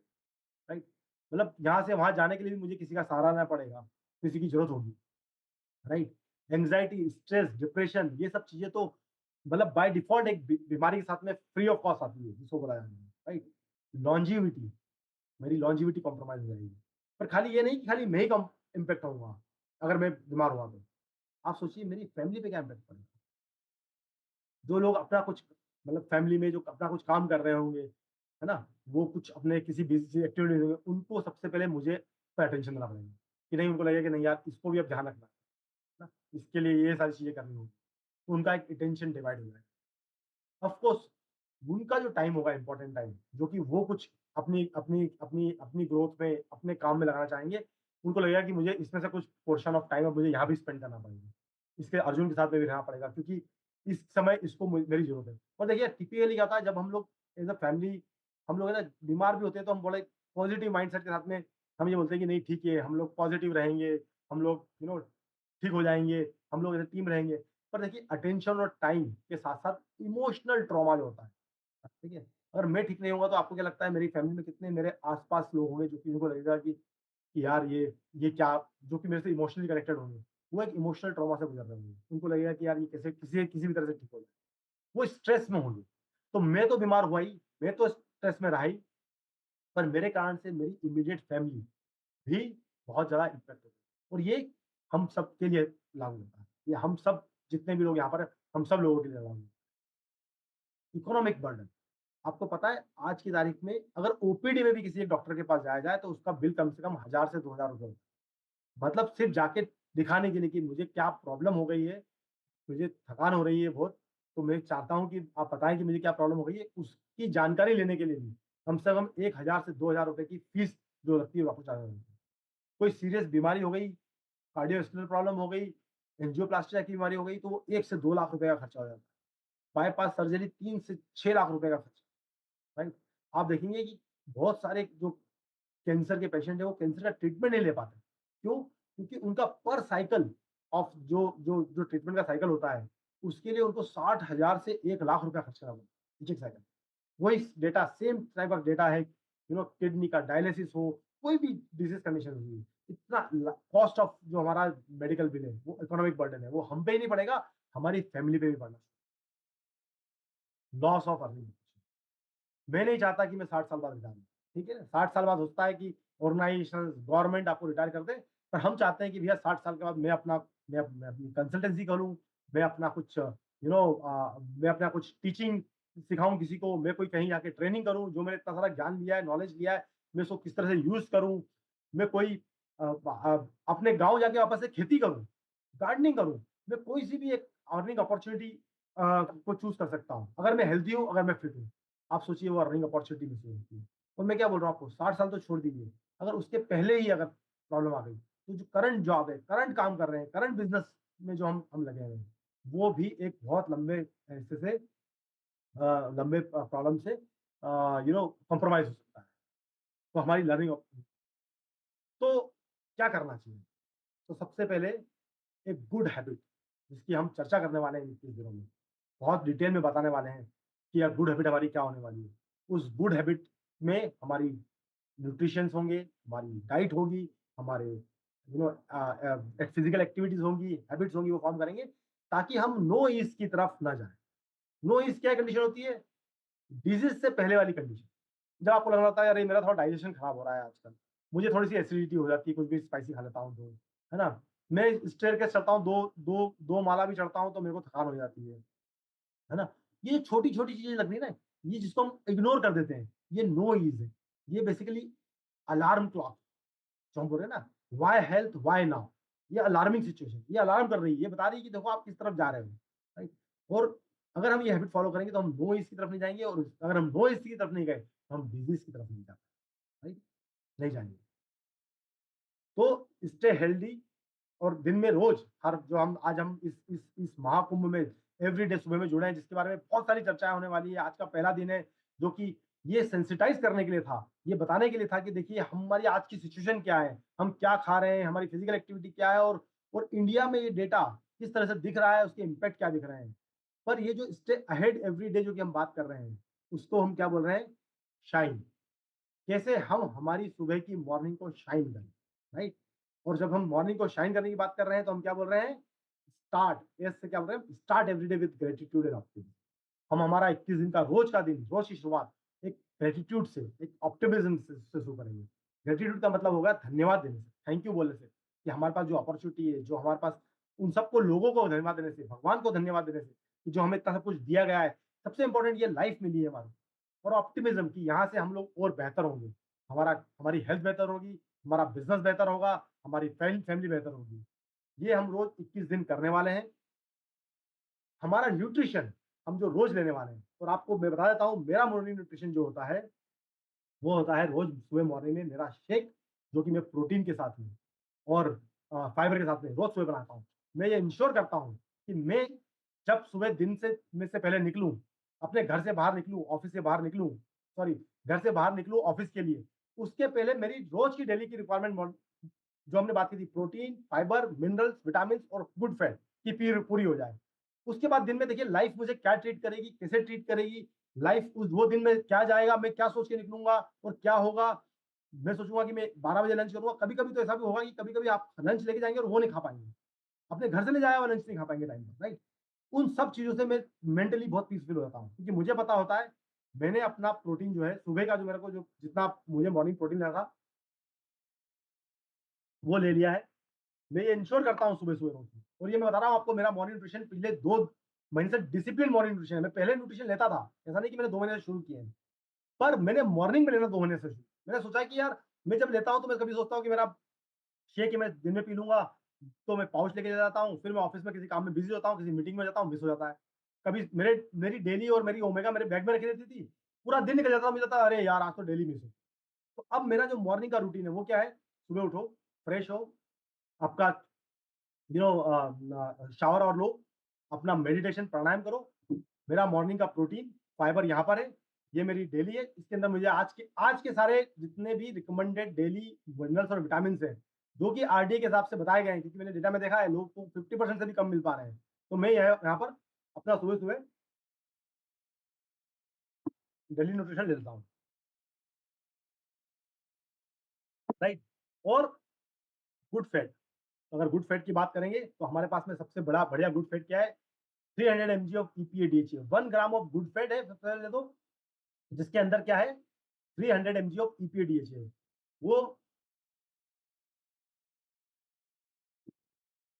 राइट? मतलब यहाँ से वहाँ जाने के लिए भी मुझे किसी का सहारा लेना पड़ेगा, किसी की ज़रूरत होगी, राइट? एंग्ज़ायटी, स्ट्रेस, डिप्रेशन, ये सब चीज़ें तो मतलब बाय डिफ़ॉल्ट एक बीमारी के साथ में फ्री ऑफ कॉस्ट आती है, जिसको बोला जाता है, राइट? लॉन्जेविटी, मेरी लॉन्जेविटी कॉम्प्रोमाइज़ हो जाएगी। पर खाली ये नहीं कि खाली मैं ही कम इम्पैक्ट होऊँगा, अगर मैं बीमार हुआ तो। आप सोचिए मेरी फैमिली पे क्या इम्पैक्ट पड़ेगा। जो लोग अपना कुछ मतलब फैमिली में जो अपना कुछ काम कर रहे होंगे, है ना? वो कुछ अपने किसी बिज़ी एक्टिविटी में होंगे, उनको सबसे पहले मुझे पे अटेंशन देना पड़ेगा, कि नहीं उनको लगेगा कि नहीं यार इसको भी अब ध्यान रखना है ना? इसके लिए ये सारी चीज़ें करनी होंगी। तो उनका एक अटेंशन डिवाइड हो जाएगा। ऑफ कोर्स उनका जो टाइम होगा इम्पोर्टेंट टाइम, जो कि वो कुछ अपनी ग्रोथ में, अपने काम में लगाना चाहेंगे, उनको लगेगा कि मुझे इसमें से कुछ पोर्शन ऑफ टाइम अब मुझे यहाँ भी स्पेंड करना पड़ेगा। इसके अर्जुन के साथ में भी रहना पड़ेगा क्योंकि इस समय इसको मेरी ज़रूरत है। और देखिए टिपिकली क्या होता है जब हम लोग एज़ अ फैमिली हम लोग है ना बीमार भी होते हैं तो हम बड़े पॉजिटिव माइंडसेट के साथ में हम ये बोलते हैं कि नहीं ठीक है, हम लोग पॉजिटिव रहेंगे, हम लोग ठीक हो जाएँगे, हम लोग एज़ अ टीम रहेंगे। पर देखिए अटेंशन और टाइम के साथ-साथ इमोशनल ट्रॉमा जो होता है, ठीक है? अगर मैं ठीक नहीं होऊँगा तो आपको क्या लगता है मेरी फैमिली में कितने मेरे आस-पास लोग होंगे जो कि उनको लगेगा कि यार ये क्या, जो कि मेरे से इमोशनली कनेक्टेड होंगे। वो एक इमोशनल ट्रॉमा से गुज़र रहे होंगे। उनको लगेगा कि यार ये कैसे किसी भी तरह से ठीक हो जाए। वो स्ट्रेस में होंगे। तो मैं तो बीमार हुआ ही, मैं तो स्ट्रेस में रहा ही, पर मेरे कारण से मेरी इमीडिएट फैमिली भी बहुत ज़्यादा इम्पैक्ट होगी। और ये हम सबके लिए लागू होता है। ये हम सब जितने भी लोग यहाँ पर हैं, हम सब लोगों के लिए लागू होता है। इकोनॉमिक बर्डन, आपको पता है आज की तारीख में अगर ओपीडी में भी किसी एक डॉक्टर के पास जाया जाए तो उसका बिल कम से कम 1000 से 2000 रुपए होता है। मतलब सिर्फ जाके दिखाने के लिए कि मुझे क्या प्रॉब्लम हो गई है, मुझे थकान हो रही है बहुत, तो मैं चाहता हूँ कि आप बताएँ कि मुझे क्या प्रॉब्लम हो गई है, उसकी जानकारी लेने के लिए भी कम से कम 1000 से 2000 रुपए की फीस जो लगती है वो आपको चार्ज होती है। कोई सीरियस बीमारी हो गई, कार्डियोवैस्कुलर प्रॉब्लम हो गई, एंजियोप्लास्टी की बीमारी हो गई तो वो 1 से 2 लाख रुपए का खर्चा हो जाता है। बायपास सर्जरी 3 से 6 लाख रुपए का खर्चा, राइट? आप देखेंगे कि बहुत सारे जो कैंसर के पेशेंट हैं, वो कैंसर का ट्रीटमेंट नहीं ले पाते। क्यों? क्योंकि उनका पर साइकिल ऑफ जो ट्रीटमेंट का साइकिल होता है, उसके लिए उनको 60,000 से 1 लाख रुपया खर्च करना पड़ता है, एक-एक साइकिल। वही data same type of data है, किडनी का डायलिसिस हो, कोई भी डिसीज़ कंडीशन हुई, इतना ल कॉस्ट ऑफ जो हमारा मेडिकल बिल है, वो इकोनॉमिक बर्डन है, वो हम पे ही नहीं पड़ेगा, हमारी फैमिली पे भी पड़ना। Loss of earning. मैं नहीं चाहता कि मैं 60 साल बाद रिटायर हूँ, ठीक है? 60 साल बाद होता है कि ऑर्गनाइज़ेशंस, गवर्नमेंट आपको रिटायर कर दे, पर हम चाहते हैं कि भैया 60 साल के बाद मैं अपनी कंसल्टेंसी खोलूँ, मैं अपना कुछ मैं अपना कुछ टीचिंग सिखाऊँ किसी को, मैं कोई कहीं जाके ट्रेनिंग करूँ, जो मैंने इतना सारा ज्ञान लिया है, नॉलेज लिया है, मैं उसको किस तरह से यूज़ करूँ। मैं कोई अपने गाँव जाके वापस से खेती करूँ, गार्डनिंग करूँ, मैं कोई-सी भी एक अर्निंग अपॉर्च्युनिटी को चूज़ कर सकता हूँ। अगर मैं हेल्दी हूँ, अगर मैं फिट हूँ। आप सोचिए वो अर्निंग अपॉर्च्युनिटी मिस होती है। और मैं क्या बोल रहा हूँ आपको, 60 साल तो छोड़ दीजिए, अगर उसके पहले ही अगर प्रॉब्लम आ गई, तो जो करंट जॉब है, करंट काम कर रहे हैं, करंट बिज़नेस में जो हम लगे हुए हैं, वो भी एक बहुत लंबे हिस्से से लंबे प्रॉब्लम से कॉम्प्रोमाइज़ हो सकता है। तो हमारी लर्निंग तो क्या करना चाहिए? तो सबसे पहले एक गुड हैबिट जिसकी हम चर्चा करने वाले हैं कुछ दिनों में। बहुत डिटेल में बताने वाले हैं कि यार गुड हैबिट हमारी क्या होने वाली है। उस गुड हैबिट में हमारी न्यूट्रिशंस होंगे, हमारी डाइट होगी, हमारे फिज़िकल एक्टिविटीज़ होंगी, हैबिट्स होंगी वो फ़ॉर्म करेंगे ताकि हम नो ईज़ की तरफ ना जाएँ। नो ईज़ क्या कंडीशन होती है? डिज़ीज़ से पहले वाली कंडीशन। जब आपको लग रहा होता है अरे मेरा थोड़ा डाइजेशन खराब हो रहा है आजकल, मुझे थोड़ी-सी एसिडिटी हो जाती है, कुछ भी स्पाइसी खा लेता हूँ तो, है ना? मैं स्टेयरकेस चढ़ता हूँ, 2 माला भी चढ़ता हूँ तो मेरे को थकान हो जाती है ना? ये छोटी-छोटी चीज़ें लग रही है ना, ये जिसको हम इग्नोर कर देते हैं, ये नो ईज़ है। ये बेसिकली अलार्म क्लॉक जो हम बोल रहे हैं ना, व्हाई हेल्थ, व्हाई नाउ? ये अलार्मिंग सिचुएशन, ये अलार्म कर रही है, ये बता रही है कि देखो आप किस तरफ जा रहे हो, राइट? और अगर हम ये हैबिट फॉलो करेंगे तो हम नो ईज़ की तरफ नहीं जाएँगे और अगर हम नो ईज़ की तरफ नहीं गए, तो हम डिज़ीज़ की तरफ नहीं जा पाएँगे, राइट? नहीं जाएँगे। तो स्टे हेल्दी और दिन में रोज हर जो हम इस महाकुंभ में एवरीडे सुबह में जुड़े हैं जिसके बारे में बहुत सारी चर्चाएं होने वाली है। आज का पहला दिन है जो कि ये सेंसिटाइज करने के लिए था, ये बताने के लिए था कि देखिए हमारी आज की सिचुएशन क्या है, हम क्या खा रहे हैं, हमारी फिजिकल एक्टिविटी क्या है और इंडिया में ये डेटा किस तरह से दिख रहा है, उसके इम्पैक्ट क्या दिख रहे हैं। पर ये जो स्टे अहेड एवरी डे जो कि हम बात कर रहे हैं, उसको हम क्या बोल रहे हैं, शाइन। कैसे हम हमारी सुबह की मॉर्निंग को शाइन करें, राइट? और जब हम मॉर्निंग को शाइन करने की बात कर रहे हैं तो हम क्या बोल रहे हैं, स्टार्ट, एस से क्या बोल रहे हैं, start every day with gratitude and optimism. हम हमारा 21 दिन का रोज का दिन, रोज की शुरुआत एक ग्रेटिट्यूड से, एक ऑप्टिमिज्म से शुरू करेंगे। ग्रेटिट्यूड का मतलब होगा धन्यवाद देने से, थैंक यू बोलने से, कि हमारे पास जो अपॉर्चुनिटी है, जो हमारे पास उन सबको लोगों को धन्यवाद देने से, भगवान को धन्यवाद देने से, कि जो हमें इतना सब कुछ दिया गया है। सबसे इंपॉर्टेंट ये लाइफ मिली है हमारी। और ऑप्टिमिज्म कि यहाँ से हम लोग और बेहतर होंगे। हमारा हमारी हेल्थ बेहतर होगी, हमारा बिज़नेस बेहतर होगा, हमारी फैमिली बेहतर होगी। ये हम रोज़ 21 दिन करने वाले हैं। हमारा न्यूट्रिशन हम जो रोज़ लेने वाले हैं और आपको मैं बता देता हूँ मेरा मॉर्निंग न्यूट्रिशन जो होता है, वो होता है रोज़ सुबह मॉर्निंग में मेरा शेक जो कि मैं प्रोटीन के साथ में और फाइबर के साथ में रोज़ सुबह बनाता हूँ। मैं ये इंश्योर करता हूँ कि मैं जब सुबह दिन से पहले निकलूँ, अपने घर से बाहर निकलूँ, ऑफ़िस से बाहर निकलूँ, सॉरी, घर से बाहर निकलूँ ऑफ़िस के लिए, उसके पहले मेरी रोज़ की डेली की रिक्वायरमेंट जो हमने बात की थी, प्रोटीन, फाइबर, मिनरल्स, विटामिन्स और गुड फैट की पीर पूरी हो जाए। उसके बाद दिन में देखिए लाइफ़ मुझे क्या ट्रीट करेगी, कैसे ट्रीट करेगी, लाइफ़ उस वो दिन में क्या जाएगा, मैं क्या सोच के निकलूँगा और क्या होगा। मैं सोचूँगा कि मैं 12 बजे लंच करूँगा, कभी-कभी तो ऐसा भी होगा कि कभी-कभी आप लंच लेके जाएँगे और वो नहीं खा पाएँगे। अपने घर से ले जाया हुआ लंच नहीं खा पाएँगे टाइम पर, राइट? उन सब चीज़ों से मैं मेंटली बहुत पीसफुल हो जाता हूँ, क्योंकि मुझे पता होता है, मैंने अपना प्रोटीन जो है, सुबह का जो मेरे को जो जितना मुझे मॉर्निंग प्रोटीन लेना था, वो ले लिया है। मैं ये इंश्योर करता हूँ सुबह-सुबह रोज़ में और ये मैं बता रहा हूँ आपको, मेरा मॉर्निंग न्यूट्रिशन पिछले 2 महीने से डिसिप्लिन मॉर्निंग न्यूट्रिशन है। मैं पहले न्यूट्रिशन लेता था, ऐसा नहीं कि मैंने 2 महीने से शुरू किए हैं। पर मैंने मॉर्निंग में लेना 2 महीने से शुरू। मैंने सोचा है कि यार मैं जब लेता हूँ तो मैं कभी सोचता हूँ कि मेरा शेक है मैं दिन में पी लूँगा, तो मैं पाउच लेके चला जाता हूँ, फिर मैं ऑफ़िस में किसी काम में बिज़ी होता हूँ, किसी मीटिंग में जाता हूँ, मिस हो जाता है। कभी मेरी डेली और मेरी ओमेगा मेरे बैग में रखी रहती थी, पूरा दिन निकल जाता था, मुझे लगता अरे यार आज तो डेली मिस है। तो अब मेरा जो मॉर्निंग का रूटीन है वो क्या है, सुबह उठो, फ्रेश हो, आपका शावर और लो, अपना मेडिटेशन प्राणायाम करो। मेरा मॉर्निंग का प्रोटीन, फाइबर यहाँ पर है, ये मेरी डेली है। इसके अंदर मुझे आज के सारे जितने भी रिकमेंडेड डेली मिनरल्स और विटामिन्स हैं, जो कि आरडीए के हिसाब से बताए गए हैं, क्योंकि मैंने डेटा में देखा है लोग को 50% से भी कम मिल पा रहे हैं। तो मैं यहाँ पर अपना सुबह-सुबह डेली न्यूट्रिशन ले लेता हूँ, राइट? और गुड फैट, अगर गुड फैट की बात करेंगे तो हमारे पास में सबसे बड़ा बढ़िया गुड फैट क्या है? 300 MG of EPA DHA, 1 gram of good fat है सबसे पहले तो, जिसके अंदर क्या है, 300 एमजी ऑफ ईपीए डीएचए है। वो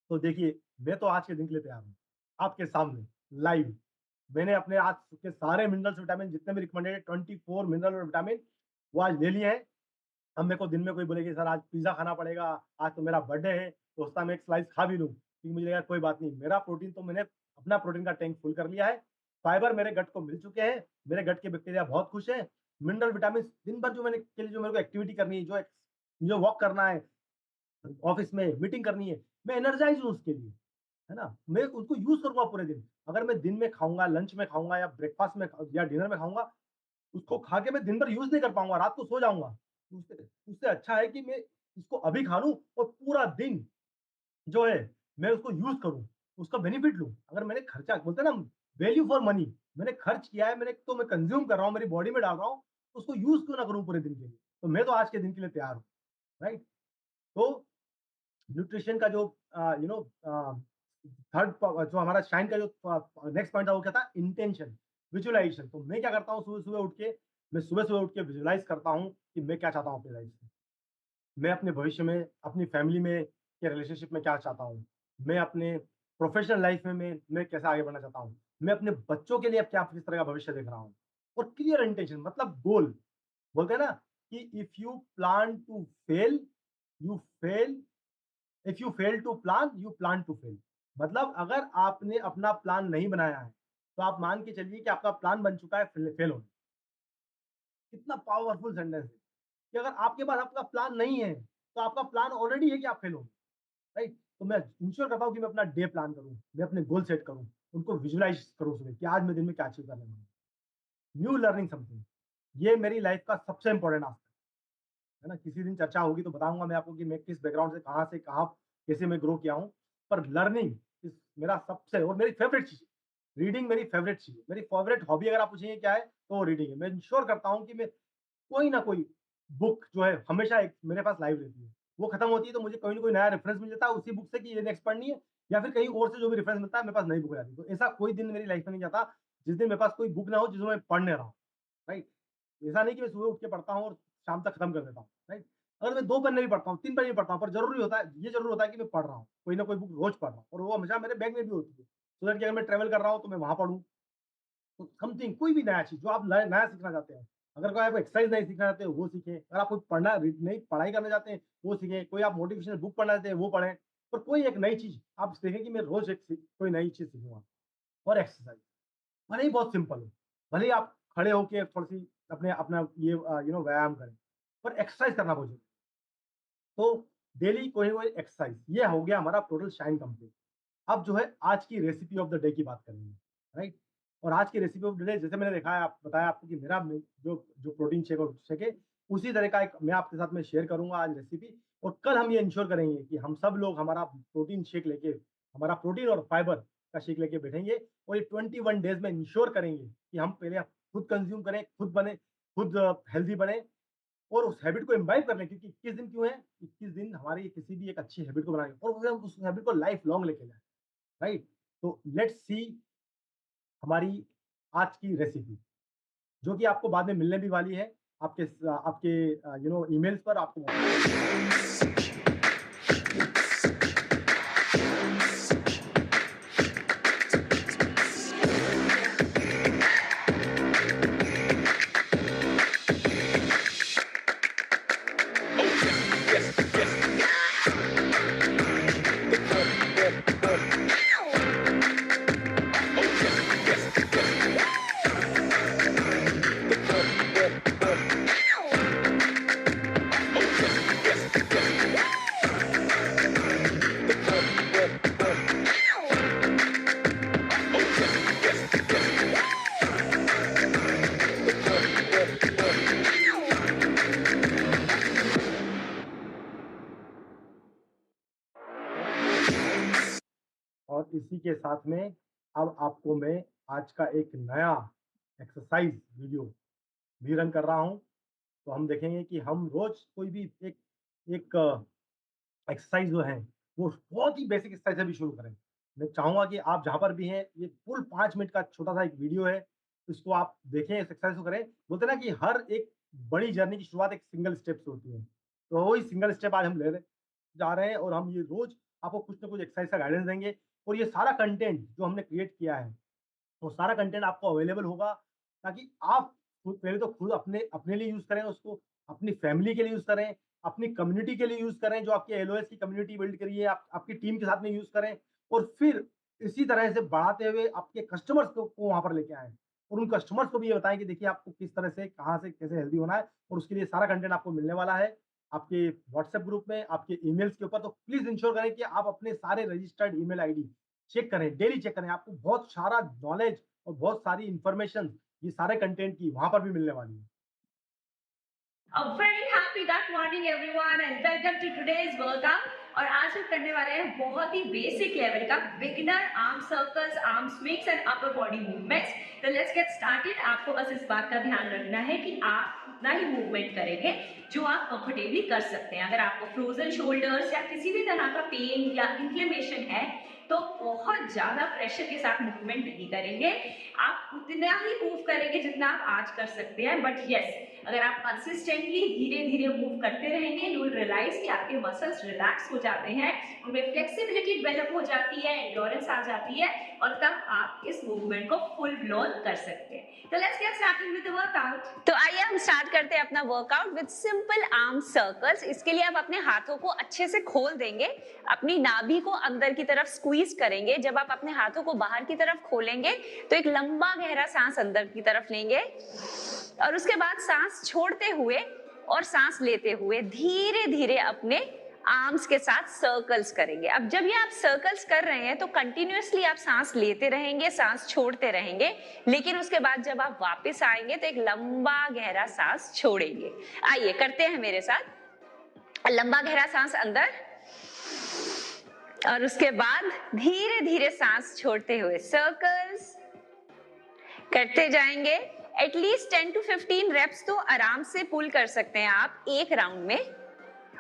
तो देखिए, मैं तो आज के दिन के लिए तैयार हूँ, आपके सामने लाइव। मैंने अपने आज के सारे मिनरल्स विटामिन जितने भी रिकमेंडेड है 24 मिनरल और विटामिन वो आज ले लिए हैं। अब मेरे को दिन में कोई बोले कि सर आज पिज़्ज़ा खाना पड़ेगा, आज तो मेरा बर्थडे है, तो उस टाइम एक स्लाइस खा भी लूँ, फिर मुझे लगा कोई बात नहीं, मेरा प्रोटीन तो मैंने अपना प्रोटीन का टैंक फुल कर लिया है, फाइबर मेरे गट को मिल चुके हैं, मेरे गट के बैक्टीरिया बहुत खुश हैं, मिनरल विटामिन दिन भर जो मैंने के लिए जो मेरे को एक्टिविटी करनी है, जो वॉक करना है, ऑफिस में मीटिंग करनी है, मैं एनर्जाइज़ हूँ उसके लिए, है ना? मैं उसको यूज़ करूँगा पूरे दिन। अगर मैं दिन में खाऊँगा, लंच में खाऊँगा या ब्रेकफास्ट में या डिनर में खाऊँगा, उसको खा के मैं दिन भर यूज़ नहीं कर पाऊँगा, रात को सो जाऊँगा। उससे उससे अच्छा है कि मैं इसको अभी खा लूँ और पूरा दिन जो है मैं उसको यूज़ करूँ, उसका बेनिफिट लूँ। अगर मैंने खर्चा बोलते हैं ना वैल्यू फॉर मनी, मैंने खर्च किया है, मैंने तो मैं कंज़्यूम कर रहा हूँ, मेरी बॉडी में डाल रहा हूँ, तो उसको यूज़ क्यों ना करूँ पूरे दिन के लिए? तो मैं तो आज के दिन के लिए तैयार हूँ, राइट? तो न्यूट्रिशन का जो थर्ड जो हमारा शाइन का जो नेक्स्ट पॉइंट था वो क्या था? Intention, visualisation. तो मैं क्या करता हूँ सुबह-सुबह उठ के, मैं सुबह-सुबह उठ के विजुअलाइज़ करता हूँ कि मैं क्या चाहता हूँ अपनी लाइफ़ से। मैं अपने भविष्य में, अपनी फैमिली में के रिलेशनशिप में क्या चाहता हूँ? मैं अपने प्रोफ़ेशनल लाइफ़ में मैं कैसे आगे बढ़ना चाहता हूँ? मैं अपने बच्चों के लिए अब क्या किस तरह का भविष्य देख रहा हूँ? और क्लियर इंटेंशन मतलब गोल। बोलते हैं ना कि if you plan to fail, you fail if you fail to plan, you plan to fail. मतलब अगर आपने अपना प्लान नहीं बनाया है, तो आप मान के चलिए कि आपका प्लान बन चुका है फेल होने। कितना पावरफुल सेंटेंस है कि अगर आपके पास आपका प्लान नहीं है, तो आपका प्लान ऑलरेडी है कि आप फेल होंगे, राइट? तो मैं इंश्योर करता हूँ कि मैं अपना डे प्लान करूँ, मैं अपने गोल सेट करूँ, उनको विजुअलाइज़ करूँ सुबह कि आज मैं दिन में क्या अचीव करने वाला हूँ। न्यू लर्निंग समथिंग, ये मेरी लाइफ़ का सबसे इम्पोर्टेंट आस्पेक्ट है ना? किसी दिन चर्चा होगी तो बताऊँगा मैं आपको कि मैं किस बैकग्राउंड से कहाँ कैसे मैं ग्रो किया हूँ। पर लर्निंग इज़ मेरा सबसे और मेरी फ़ेवरेट चीज़ है। रीडिंग मेरी फ़ेवरेट चीज़ है। मेरी फ़ेवरेट हॉबी अगर आप पूछेंगे क्या है, तो वो रीडिंग है। मैं इंश्योर करता हूँ कि मैं कोई ना कोई बुक जो है हमेशा एक मेरे पास लाइव रहती है। वो खत्म होती है तो मुझे कोई ना कोई नया रेफ़रेंस मिल जाता है उसी बुक से कि ये नेक्स्ट पढ़नी है या फिर कहीं और से जो भी रेफ़रेंस मिलता है मेरे पास नई बुक आ जाती है। तो ऐसा कोई दिन मेरी लाइफ़ में नहीं जाता जिस दिन मेरे पास कोई बुक ना हो जिसको मैं पढ़ नहीं रहा हूँ, राइट? ऐसा नहीं कि मैं सुबह उठ के पढ़ता हूँ और शाम तक खत्म कर देता हूँ, राइट? अगर मैं 2 पन्ने भी पढ़ता हूँ, 3 पन्ने भी पढ़ता हूँ, पर ज़रूरी होता है ये ज़रूर होता है कि मैं पढ़ रहा हूँ। कोई ना कोई बुक रोज़ पढ़ रहा हूँ और वो हमेशा मेरे बैग में भी होती है। सो दैट कि अगर मैं ट्रैवल कर रहा हूँ तो मैं वहाँ पढ़ूँ। तो समथिंग कोई भी नया चीज़ जो आप नया सीखना चाहते हैं। अगर कोई आप एक्सरसाइज़ नहीं सीखना चाहते हैं, वो सीखें। अगर आप कोई पढ़ना रीड नहीं पढ़ाई करना चाहते हैं, वो सीखें। कोई आप मोटिवेशनल बुक पढ़ना चाहते हैं, वो पढ़ें। पर कोई एक नई चीज़ आप देखें कि मैं रोज़ कोई नई चीज़ सीखूँगा और एक्सरसाइज़। भले ही बहुत सिंपल हो, भले ही आप खड़े होके थोड़ी-सी अपने अपना ये व्यायाम करें, पर एक्सरसाइज़ करना बहुत ज़रूरी है। तो डेली कोई ना कोई एक्सरसाइज़, ये हो गया हमारा टोटल शाइन कंप्लीट। अब जो है आज की रेसिपी ऑफ द डे की बात करेंगे, राइट? और आज की रेसिपी ऑफ द डे जैसे मैंने दिखाया आप बताया आपको कि मेरा जो जो प्रोटीन शेक और शेक है, उसी तरह का एक मैं आपके साथ में शेयर करूँगा आज रेसिपी और कल हम ये इंश्योर करेंगे कि हम सब लोग हमारा प्रोटीन शेक लेके हमारा प्रोटीन और फाइबर का शेक लेके बैठेंगे और ये 21 डेज़ में इंश्योर करेंगे कि हम पहले खुद कंज़्यूम करें, खुद बने, खुद हेल्दी बने और उस हैबिट को इम्बाइब कर लें क्योंकि 21 दिन क्यों है? 21 दिन हमारी किसी भी एक अच्छी हैबिट को बनाने और उसे हम उस हैबिट को लाइफ लॉन्ग लेके जाएँ, राइट? तो लेट्स सी हमारी आज की रेसिपी, जो कि आपको बाद में मिलने भी वाली है, आपके ईमेल्स पर आपको और इसी के साथ में अब आपको मैं आज का एक नया एक्सरसाइज़ वीडियो भी रन कर रहा हूँ। तो हम देखेंगे कि हम रोज़ कोई भी एक एक एक्सरसाइज़ जो है, वो बहुत ही बेसिक एक्सरसाइज़ से भी शुरू करें। मैं चाहूँगा कि आप जहाँ पर भी हैं, ये फुल 5 मिनट का छोटा-सा एक वीडियो है, इसको आप देखें, इस एक्सरसाइज़ को करें। बोलते हैं ना कि हर एक बड़ी जर्नी की शुरुआत एक सिंगल स्टेप से होती है। तो वही सिंगल स्टेप आज हम ले रहे जा रहे हैं और हम ये रोज़ आपको कुछ ना कुछ एक्सरसाइज़ का गाइडेंस देंगे और ये सारा कंटेंट जो हमने क्रिएट किया है वो सारा कंटेंट आपको अवेलेबल होगा, ताकि आप पहले तो खुद अपने अपने लिए यूज करें उसको, अपनी फैमिली के लिए यूज करें, अपनी कम्युनिटी के लिए यूज करें, जो आपकी एलओएस की कम्युनिटी बिल्ड करी है, आपकी टीम के साथ में यूज करें, और फिर इसी तरह से बढ़ाते हुए आपके कस्टमर्स को वहां पर लेके आए, और उन कस्टमर्स को भी ये बताएं कि देखिए आपको किस तरह से, कहाँ से, कैसे हेल्दी होना है, और उसके लिए सारा कंटेंट आपको मिलने वाला है आपके व्हाट्सएप ग्रुप में, आपके ईमेल्स के ऊपर। तो प्लीज इंश्योर करें कि आप अपने सारे रजिस्टर्ड ईमेल आईडी चेक करें, डेली चेक करें। आपको बहुत सारा नॉलेज और बहुत सारी इंफॉर्मेशन ये सारे कंटेंट की वहां पर भी मिलने वाली है। A very happy good morning everyone and welcome to today's workout। और आज हम करने वाले हैं बहुत ही बेसिक लेवल का beginner arm circles, arm swings and upper body movements. तो लेट्स गेट स्टार्टेड। आपको बस इस बात का ध्यान रखना है कि आप उतना ही मूवमेंट करेंगे जो आप कंफर्टेबली कर सकते हैं। अगर आपको फ्रोजन शोल्डर्स या किसी भी तरह का पेन या इन्फ्लेमेशन है तो बहुत ज्यादा प्रेशर के साथ मूवमेंट नहीं करेंगे, आप उतना ही मूव करेंगे जितना आप आज कर सकते हैं। बट यस, अगर आप कंसिस्टेंटली धीरे धीरे मूव करते रहेंगे, यू विल रियलाइज कि आपके मसल्स रिलैक्स हो जाते हैं, उनमें फ्लेक्सिबिलिटी डेवलप हो जाती है, एंड्योरेंस आ जाती है, और तब आप इस मूवमेंट को फुल ब्लोन कर सकते हैं। तो let's get started with the workout. तो आइए हम स्टार्ट करते हैं अपना workout with simple arm circles. इसके लिए आप अपने हाथों को अच्छे से खोल देंगे, अपनी नाभि को अंदर की तरफ स्क्वीज करेंगे। जब आप अपने हाथों को बाहर की तरफ खोलेंगे तो एक लंबा गहरा सांस अंदर की तरफ लेंगे, और उसके बाद सांस छोड़ते हुए और सांस लेते हुए धीरे धीरे अपने आर्म्स के साथ सर्कल्स करेंगे। अब जब ये आप सर्कल्स कर रहे हैं तो कंटिन्यूअसली आप सांस लेते रहेंगे, सांस छोड़ते रहेंगे, लेकिन उसके बाद जब आप वापस आएंगे तो एक लंबा गहरा सांस छोड़ेंगे। आइए करते हैं मेरे साथ। लंबा गहरा सांस अंदर, और उसके बाद धीरे धीरे सांस छोड़ते हुए सर्कल्स करते जाएंगे। एटलीस्ट 10 to 15 रेप्स तो आराम से पुल कर सकते हैं आप एक राउंड में,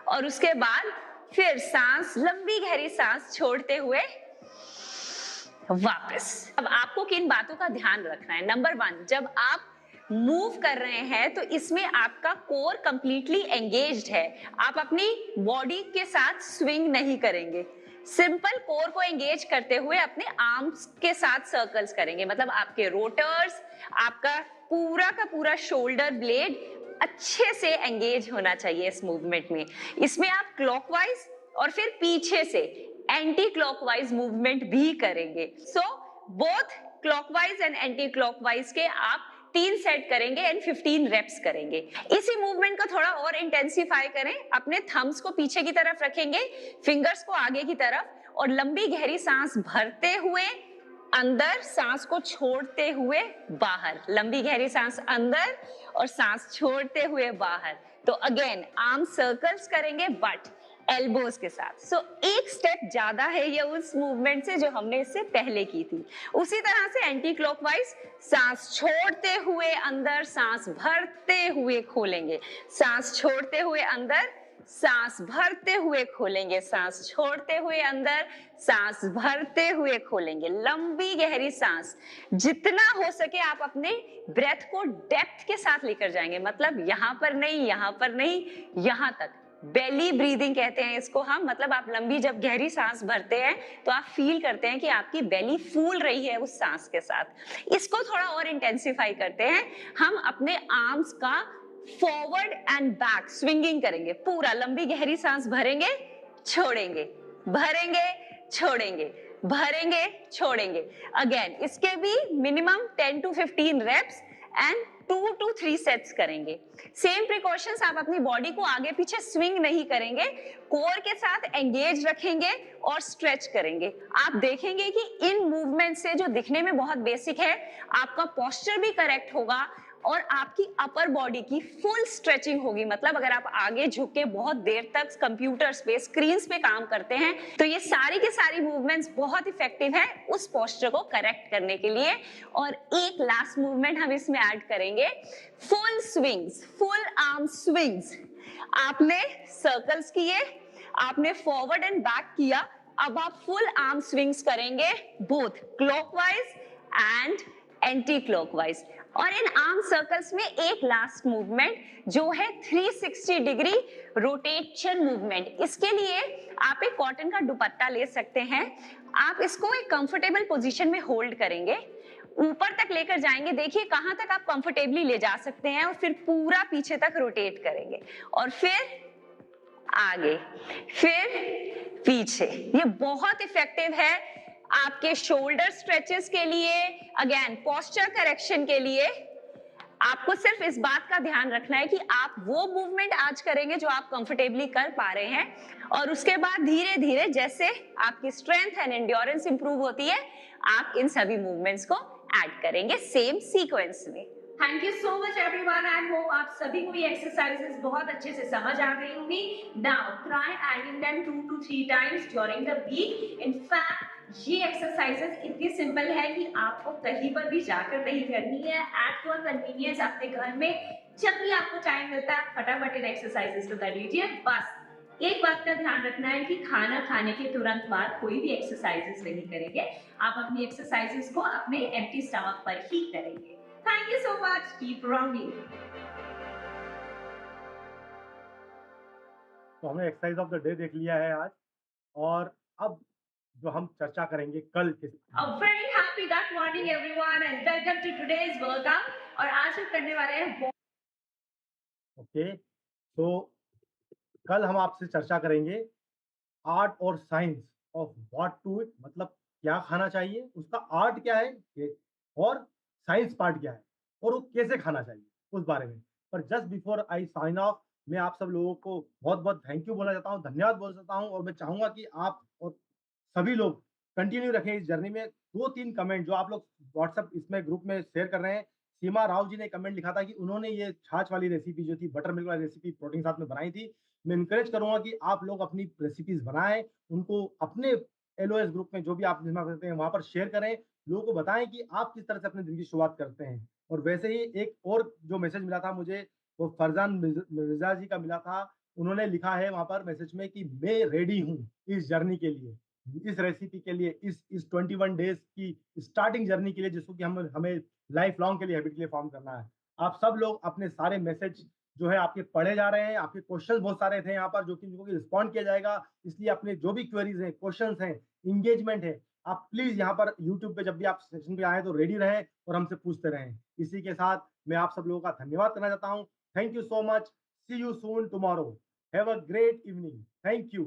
और उसके बाद फिर सांस, लंबी गहरी सांस छोड़ते हुए वापस। अब आपको किन बातों का ध्यान रखना है? नंबर 1, जब आप मूव कर रहे हैं तो इसमें आपका कोर कंप्लीटली एंगेज्ड है, आप अपनी बॉडी के साथ स्विंग नहीं करेंगे, सिंपल कोर को एंगेज करते हुए अपने आर्म्स के साथ सर्कल्स करेंगे। मतलब आपके रोटर्स, आपका पूरा का पूरा शोल्डर ब्लेड अच्छे से एंगेज होना चाहिए इस मूवमेंट में। इसमें आप क्लॉकवाइज और फिर पीछे से एंटी क्लॉकवाइज मूवमेंट भी करेंगे। So both clockwise and anti clockwise के आप 3 सेट करेंगे एंड 15 रेप्स करेंगे। इसी मूवमेंट को थोड़ा और इंटेंसिफाई करें। अपने थंब्स को पीछे की तरफ रखेंगे, फिंगर्स को आगे की तरफ, और लंबी गहरी सांस भरते हुए अंदर, सांस को छोड़ते हुए बाहर। लंबी गहरी सांस अंदर और सांस छोड़ते हुए बाहर। तो अगेन आर्म सर्कल्स करेंगे बट एल्बोज के साथ। सो एक स्टेप ज्यादा है ये उस मूवमेंट से जो हमने इससे पहले की थी। उसी तरह से एंटी क्लॉकवाइज, सांस छोड़ते हुए अंदर, सांस भरते हुए खोलेंगे, सांस छोड़ते हुए अंदर, सांस भरते हुए खोलेंगे, सांस छोड़ते हुए अंदर, सांस भरते हुए खोलेंगे। लंबी गहरी सांस, जितना हो सके आप अपने ब्रेथ को डेप्थ के साथ लेकर जाएंगे। मतलब यहां पर नहीं, यहां पर नहीं, यहां तक। बेली ब्रीदिंग कहते हैं इसको हम। मतलब आप लंबी जब गहरी सांस भरते हैं तो आप फील करते हैं कि आपकी बेली फूल रही है उस सांस के साथ। इसको थोड़ा और इंटेंसिफाई करते हैं। हम अपने आर्म्स का फॉरवर्ड एंड बैक स्विंगिंग करेंगे। पूरा लंबी गहरी सांस भरेंगे, छोड़ेंगे, भरेंगे, छोड़ेंगे, भरेंगे, छोड़ेंगे। अगेन इसके भी minimum 10 to 15 reps and 2 to 3 sets करेंगे। सेम प्रिकॉशंस, आप अपनी बॉडी को आगे पीछे स्विंग नहीं करेंगे, कोर के साथ एंगेज रखेंगे और स्ट्रेच करेंगे। आप देखेंगे कि इन मूवमेंट से जो दिखने में बहुत बेसिक है, आपका पोस्चर भी करेक्ट होगा और आपकी अपर बॉडी की फुल स्ट्रेचिंग होगी। मतलब अगर आप आगे झुक के बहुत देर तक कंप्यूटर्स पे, स्क्रीन्स पे काम करते हैं तो ये सारी की सारी मूवमेंट्स बहुत इफेक्टिव है उस पोस्चर को करेक्ट करने के लिए। और एक लास्ट मूवमेंट हम इसमें ऐड करेंगे, full swings, full arm swings. आपने सर्कल्स किए, आपने फॉरवर्ड एंड बैक किया, अब आप फुल आर्म स्विंग्स करेंगे, both clockwise and anti clockwise. और इन आर्म सर्कल्स में एक लास्ट मूवमेंट जो है 360 डिग्री रोटेशन मूवमेंट। इसके लिए आप एक कॉटन का दुपट्टा ले सकते हैं, आप इसको एक कंफर्टेबल पोजीशन में होल्ड करेंगे, ऊपर तक लेकर जाएंगे, देखिए कहां तक आप कंफर्टेबली ले जा सकते हैं, और फिर पूरा पीछे तक रोटेट करेंगे और फिर आगे, फिर पीछे। ये बहुत इफेक्टिव है आपके शोल्डर स्ट्रेचेस के लिए, अगेन पोस्चर करेक्शन के लिए। आपको सिर्फ इस बात का ध्यान रखना है कि आप वो मूवमेंट आज करेंगे जो आप कंफर्टेबली कर पा रहे हैं, और उसके बाद धीरे धीरे जैसे आपकी स्ट्रेंथ एंड एंड्योरेंस इंप्रूव होती है, आप इन सभी मूवमेंट्स को ऐड करेंगे सेम सीक्वेंस में। Thank you so much everyone, I hope आप सभी को ये एक्सरसाइजेस बहुत अच्छे से समझ आ गई होंगी। Now try adding them 2 to 3 times during the week. In fact ये एक्सरसाइजेस इतनी सिंपल है कि आपको कहीं पर भी जाकर नहीं करनी है, एट योर कन्वीनियंस अपने घर में जब भी आपको टाइम मिलता है फटाफट इन एक्सरसाइजेस को कर लीजिए। बस एक बात का ध्यान रखना है कि खाना खाने के तुरंत बाद कोई भी एक्सरसाइजेस नहीं करेंगे, आप अपनी एक्सरसाइजेस को अपने एम्प्टी स्टमक पर ही करेंगे। Thank you so much. Keep rounding. तो हमने एक्सरसाइज ऑफ द डे देख लिया है आज, और अब जो हम चर्चा करेंगे कल के। A very happy that morning everyone and welcome to today's workout. और आज हम करने वाले हैं ओके, तो कल हम आपसे चर्चा करेंगे आर्ट और science of what to eat, मतलब क्या खाना चाहिए, उसका आर्ट क्या है और साइंस पार्ट क्या है, और वो कैसे खाना चाहिए उस बारे में। पर just before I sign off, मैं आप सब लोगों को बहुत बहुत थैंक यू बोलना चाहता हूँ, धन्यवाद बोलना चाहता हूँ, और मैं चाहूँगा कि आप और सभी लोग कंटिन्यू रखें इस जर्नी में। 2-3 कमेंट जो आप लोग व्हाट्सएप इसमें ग्रुप में शेयर कर रहे हैं, सीमा राव जी ने कमेंट लिखा था कि उन्होंने ये छाछ वाली रेसिपी जो थी, बटर मिल्क वाली रेसिपी प्रोटीन साथ में बनाई थी। मैं इनकरेज करूंगा कि आप लोग अपनी रेसिपीज बनाएं, उनको अपने एलओएस ग्रुप में जो भी आप जिम्मा करते हैं वहां पर शेयर करें, लोगों को बताएं कि आप किस तरह से अपने दिन की शुरुआत करते हैं। और वैसे ही एक और जो मैसेज मिला था मुझे, वो फरजान मिर्जा जी का मिला था। उन्होंने लिखा है वहां पर मैसेज में कि मैं रेडी हूँ इस जर्नी के लिए, इस रेसिपी के लिए, इस 21 डेज की स्टार्टिंग जर्नी के लिए, जिसको कि हमें लाइफ लॉन्ग के लिए, हैबिट के लिए फॉर्म करना है। आप सब लोग अपने सारे मैसेज जो है आपके पढ़े जा रहे हैं, आपके क्वेश्चन बहुत सारे थे यहाँ पर जो कि रिस्पॉन्ड किया जाएगा, इसलिए अपने जो भी क्वेरीज हैं, क्वेश्चन हैं, इंगेजमेंट है, आप प्लीज यहाँ पर यूट्यूब पे जब भी आप सेशन पे आए तो रेडी रहें और हमसे पूछते रहें। इसी के साथ मैं आप सब लोगों का धन्यवाद करना चाहता हूँ। Thank you so much, see you soon tomorrow, have a great evening, thank you.